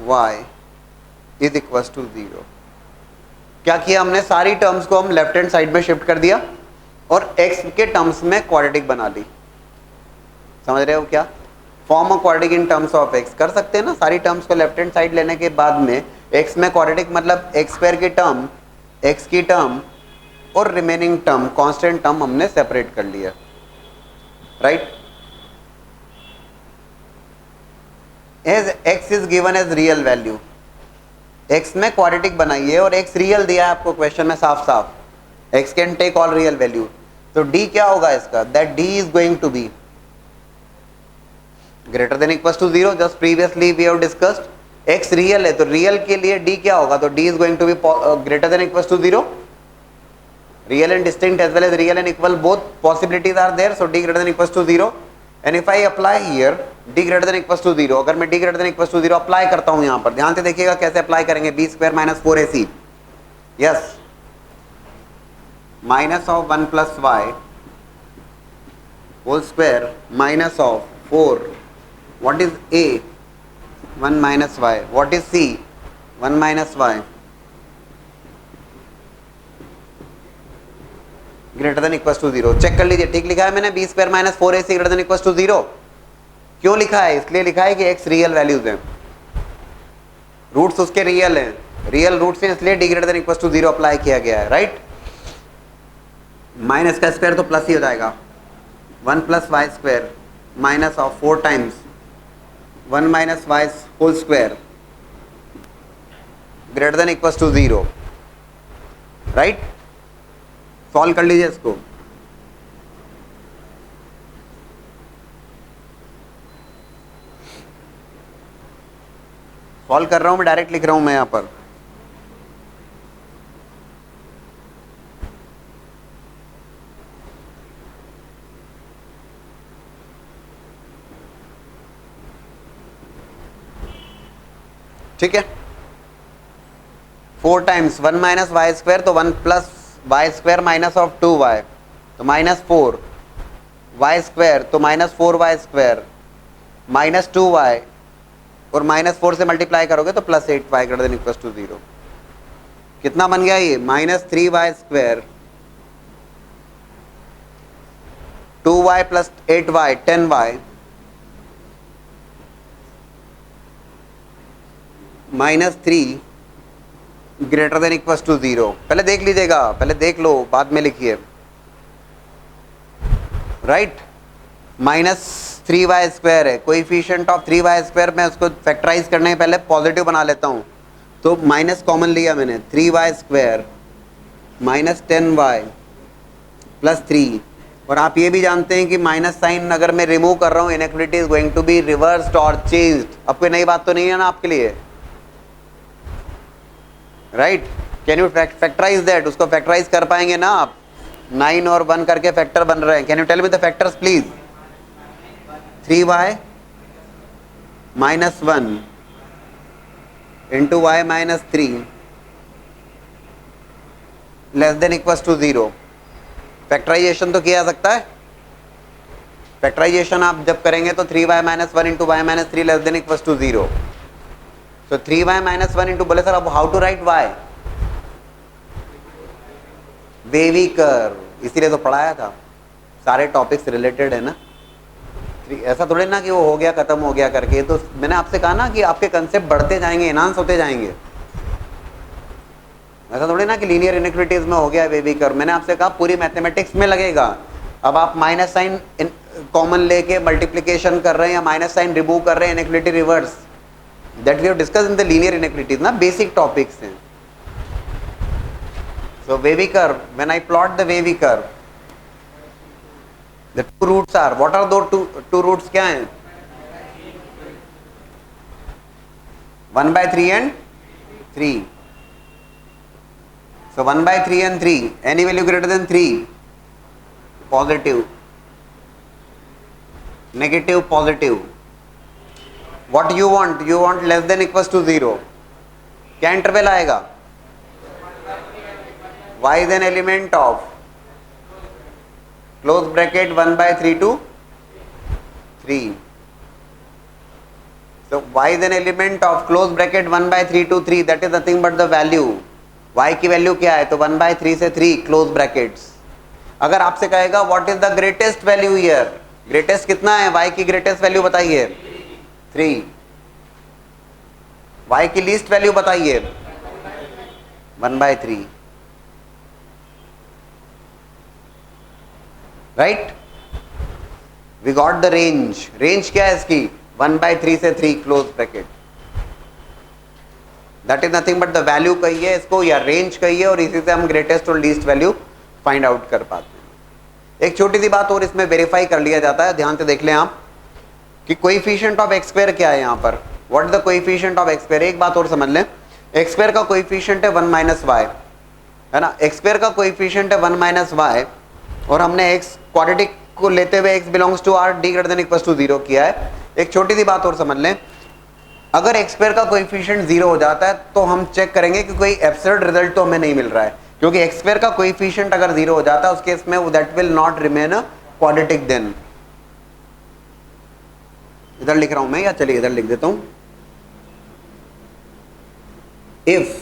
y is equal to 0. क्या किया हमने, सारी टर्म्स को हम लेफ्ट हैंड साइड में शिफ्ट कर दिया और x के टर्म्स में क्वाड्रेटिक बना ली. समझ रहे हो क्या, form a quadratic in terms of x कर सकते हैं ना. सारी टर्म्स को लेफ्ट हैंड साइड लेने के बाद में x में क्वाड्रेटिक मतलब एक्स स्क्वायर की टर्म, x की टर्म और रिमेनिंग टर्म, कांस्टेंट टर्म हमने सेपरेट कर लिया. Right, as x is given as real value, x में क्वाड्रेटिक बनाइए और x रियल दिया है आपको क्वेश्चन में साफ साफ, x can take all real value. तो d क्या होगा इसका, that d is going to be greater than equal to 0. Just previously we have discussed, x real है तो रियल के लिए d क्या होगा, तो d is going to be greater than equal to 0. real and distinct as well as real and equal, both possibilities are there, so d greater than equals to 0. and if I apply here d greater than equals to 0, अगर मैं d greater than equals to 0 apply करता हूं, यहां पर ध्यान से देखिएगा कैसे अप्लाई करेंगे, b square minus 4ac, yes, minus of 1 plus y whole square minus of 4, what is a, 1 minus y, what is c, 1 minus y, greater than equal to 0. Check कर लीजिए, ठीक लिखा है मैंने, b square minus 4ac greater than equal to 0. क्यों लिखा है? इसलिए लिखा है कि x रियल वैल्यूज हैं, रूट्स उसके रियल हैं, रियल रूट्स हैं, इसलिए D greater than equal to 0 apply किया गया है, राइट. माइनस का स्क्वायर तो प्लस ही हो जाएगा, 1 plus y square minus of 4 times 1 minus y whole square greater than equal to 0, right. Solve कर लीजिए इसको. सॉल्व कर रहा हूं मैं, डायरेक्ट लिख रहा हूं मैं यहां पर. ठीक है, 4 टाइम्स 1 माइनस वाई स्क्वायर, तो 1 plus y square minus of 2y, तो माइनस 4 वाई स्क्वायर, तो minus 4y square minus 2y, और माइनस 4 से मल्टीप्लाई करोगे तो plus 8y greater than equal to 0. कितना बन गया ये? Minus 3y square 2y plus 8y 10y minus 3 greater than equal to 0. पहले देख लीजिएगा, पहले देख लो, बाद में लिखिए, राइट. माइनस 3y स्क्वायर है, कोएफिशिएंट ऑफ 3y स्क्वायर, मैं उसको फैक्टराइज करने के पहले पॉजिटिव बना लेता हूँ, तो माइनस कॉमन लिया मैंने, 3y square minus 10y plus 3. और आप ये भी जानते हैं कि माइनस साइन अगर मैं रिमूव कर रहा हूँ, inequality is going to be reversed और चेंज्ड. अब कोई नई बात तो नहीं है ना आपके लिए, right. Can you factorise that? उसको फैक्टराइज कर पाएंगे ना आप? 9 और 1 करके फैक्टर बन रहे हैं. Can you tell me the factors please? 3y minus 1 into y minus 3 less than equal to 0. Factorisation तो किया जा सकता है. फैक्टराइजेशन आप जब करेंगे तो 3y minus 1 into y minus 3 less than equal to 0. तो 3y माइनस 1 इंटू, बोले सर अब how to write y? Wavy curve, इसीलिए तो पढ़ाया था, सारे टॉपिक्स रिलेटेड है ना. ऐसा थोड़े ना कि वो हो गया खत्म हो गया करके, तो मैंने आपसे कहा ना कि आपके कंसेप्ट बढ़ते जाएंगे, एनहांस होते जाएंगे. ऐसा थोड़े ना कि लीनियर इनइक्वालिटीज में हो गया वेवी कर्व. मैंने आपसे कहा पूरी मैथमेटिक्स में लगेगा. अब आप माइनस साइन कॉमन लेके मल्टीप्लीकेशन कर रहे हैं या माइनस साइन रिमूव कर रहे हैं, inequality reverse, that we have discussed in the linear inequalities, na basic topics hain. So wavy curve, when I plot the wavy curve, the two roots are, what are those two roots? kya hain? 1 by 3 and 3. So 1 by 3 and 3, any value greater than 3, positive, negative, positive. What you want? You want less than equals to 0. क्या इंटरवल आएगा? y is an element of close bracket 1 by 3 to 3. So y is an element of close bracket 1 by 3 to 3. That is nothing but the value. y की वैल्यू क्या है? तो 1 by 3 से 3 close brackets. अगर आपसे कहेगा what is the greatest value here? greatest कितना है? y की greatest value बताइए. 3. y की लीस्ट वैल्यू बताइए. 1 by 3. Right. We got the range. Range क्या है इसकी? 1 by 3 से 3 close bracket. That is nothing but the value कहिए इसको या रेंज कहिए, और इसी से हम ग्रेटेस्ट और लीस्ट वैल्यू फाइंड आउट कर पाते हैं. एक छोटी सी बात और इसमें वेरीफाई कर लिया जाता है, ध्यान से देख लें आप कि कोएफिशिएंट ऑफ एक्स स्क्वायर क्या है यहाँ पर. What is the coefficient of x square? एक बात और समझ लें, एक्स स्क्वायर का कोएफिशिएंट है 1 माइनस वाई. है ना। एक्स स्क्वायर का कोएफिशिएंट है 1 माइनस वाई, और हमने एक्स क्वाड्रेटिक को लेते हुए x belongs to R d greater than equal to 0 किया है। एक छोटी सी बात और समझ लें, अगर एक्स स्क्वायर का कोएफिशिएंट 0 हो जाता है तो हम चेक करेंगे कि कोई एब्सर्ड रिजल्ट तो हमें नहीं मिल रहा है, क्योंकि एक्स स्क्वायर का कोएफिशिएंट अगर 0 हो जाता है उस केस में that will not remain a quadratic then. इधर लिख रहा हूं मैं, या चलिए इधर लिख देता हूं, if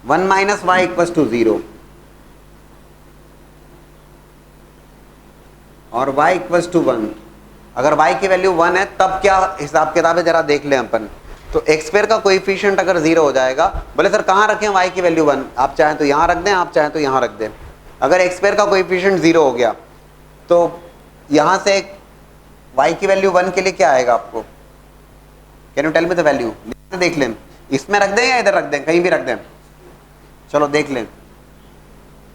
1 minus y equal to 0 और y इक्वल टू 1, अगर y की वैल्यू 1 है तब क्या हिसाब किताब है जरा देख लें अपन। तो एक्स स्क्वायर का कोएफिशिएंट अगर 0 हो जाएगा, बोले सर कहाँ रखें y की वैल्यू 1, आप चाहें तो यहाँ रख दें, आप चाहें तो यहाँ रख दें। अगर एक्स स्क्वायर का कोएफिशिएंट 0 हो गया तो यहाँ से y की वैल्यू 1 के लिए क्या आएगा आपको, can you tell me the value, देख लें, इसमें रख दें या इधर रख दें, कहीं भी रख दें, चलो देख लें,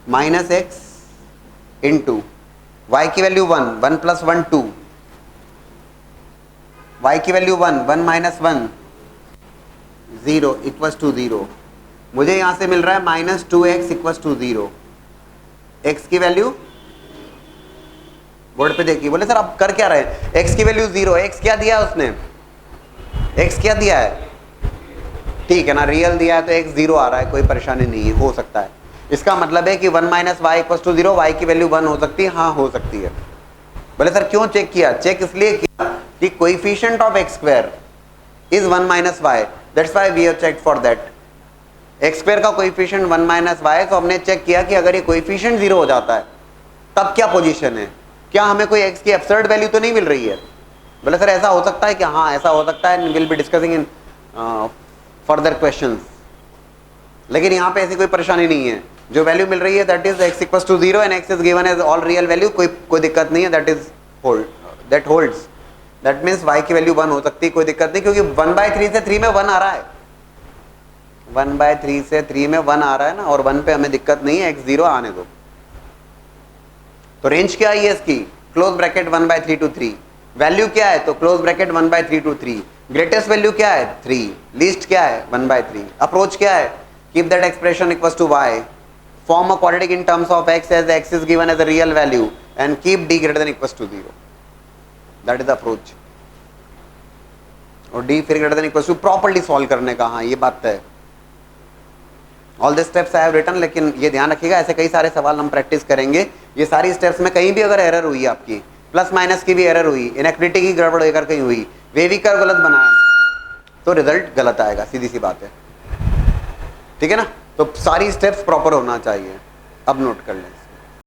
माइनस एक्स इंटू y की वैल्यू 1, 1 प्लस 1 2, y की वैल्यू 1, 1 माइनस 1 0 इक्वल टू 0। मुझे यहां से मिल रहा है minus 2x equal to 0। x की वैल्यू बोर्ड पे देखिए, बोले सर आप कर क्या रहे हैं, x की वैल्यू 0, x क्या दिया है उसने, x क्या दिया है, ठीक है ना, रियल दिया है तो x 0 आ रहा है, कोई परेशानी नहीं है, हो सकता है। इसका मतलब है कि 1 माइनस वाई इक्वल टू 0, वाई की वैल्यू 1 हो सकती है, हाँ हो सकती है। बोले सर क्यों चेक किया, चेक इसलिए किया कि coefficient of x square is 1 minus y, that's why we have checked for that. X square का कोएफिशिएंट 1 माइनस वाई, तो हमने चेक किया कि अगर ये कोएफिशिएंट 0 हो जाता है तब क्या पोजीशन है, क्या हमें कोई एक्स की एब्सर्ड वैल्यू तो नहीं मिल रही है। बोले सर ऐसा हो सकता है कि हाँ ऐसा हो सकता है, will be discussing in further questions, लेकिन यहाँ पे ऐसी कोई परेशानी नहीं है, जो वैल्यू मिल रही है that is x equals to 0 and x is given as all real value, कोई दिक्कत नहीं है, that is that holds, that means y की वैल्यू 1 हो सकती है, कोई दिक्कत नहीं, क्योंकि 1/3 से 3 में 1 आ रहा है, 1/3 से 3 में 1 आ रहा है ना, और 1 पे हमें दिक्कत नहीं है, x 0 आने दो। तो रेंज क्या है इसकी, क्लोज ब्रैकेट 1/3 to 3, वैल्यू क्या है तो close bracket 1/3 to 3, greatest value क्या है 3, लीस्ट क्या है 1/3, अप्रोच क्या है, keep that expression equals to y, form a quadratic in terms of x as x is given as a real value and keep d greater than equals to 0, that is the approach। और d फिर greater than equals to properly solve करने का, हाँ ये बात है। All this steps I have written, लेकिन ये ध्यान रखिएगा ऐसे कई सारे सवाल हम प्रैक्टिस करेंगे, ये सारी स्टेप्स में कहीं भी अगर एरर हुई आपकी, प्लस माइनस की भी एरर हुई, इनएक्विटी की गड़बड़ होकर कहीं हुई, वेवी कर्व गलत बनाया तो रिजल्ट गलत आएगा, सीधी सी बात है, ठीक है ना। तो सारी स्टेप्स प्रॉपर होना चाहिए, अब नोट कर लें।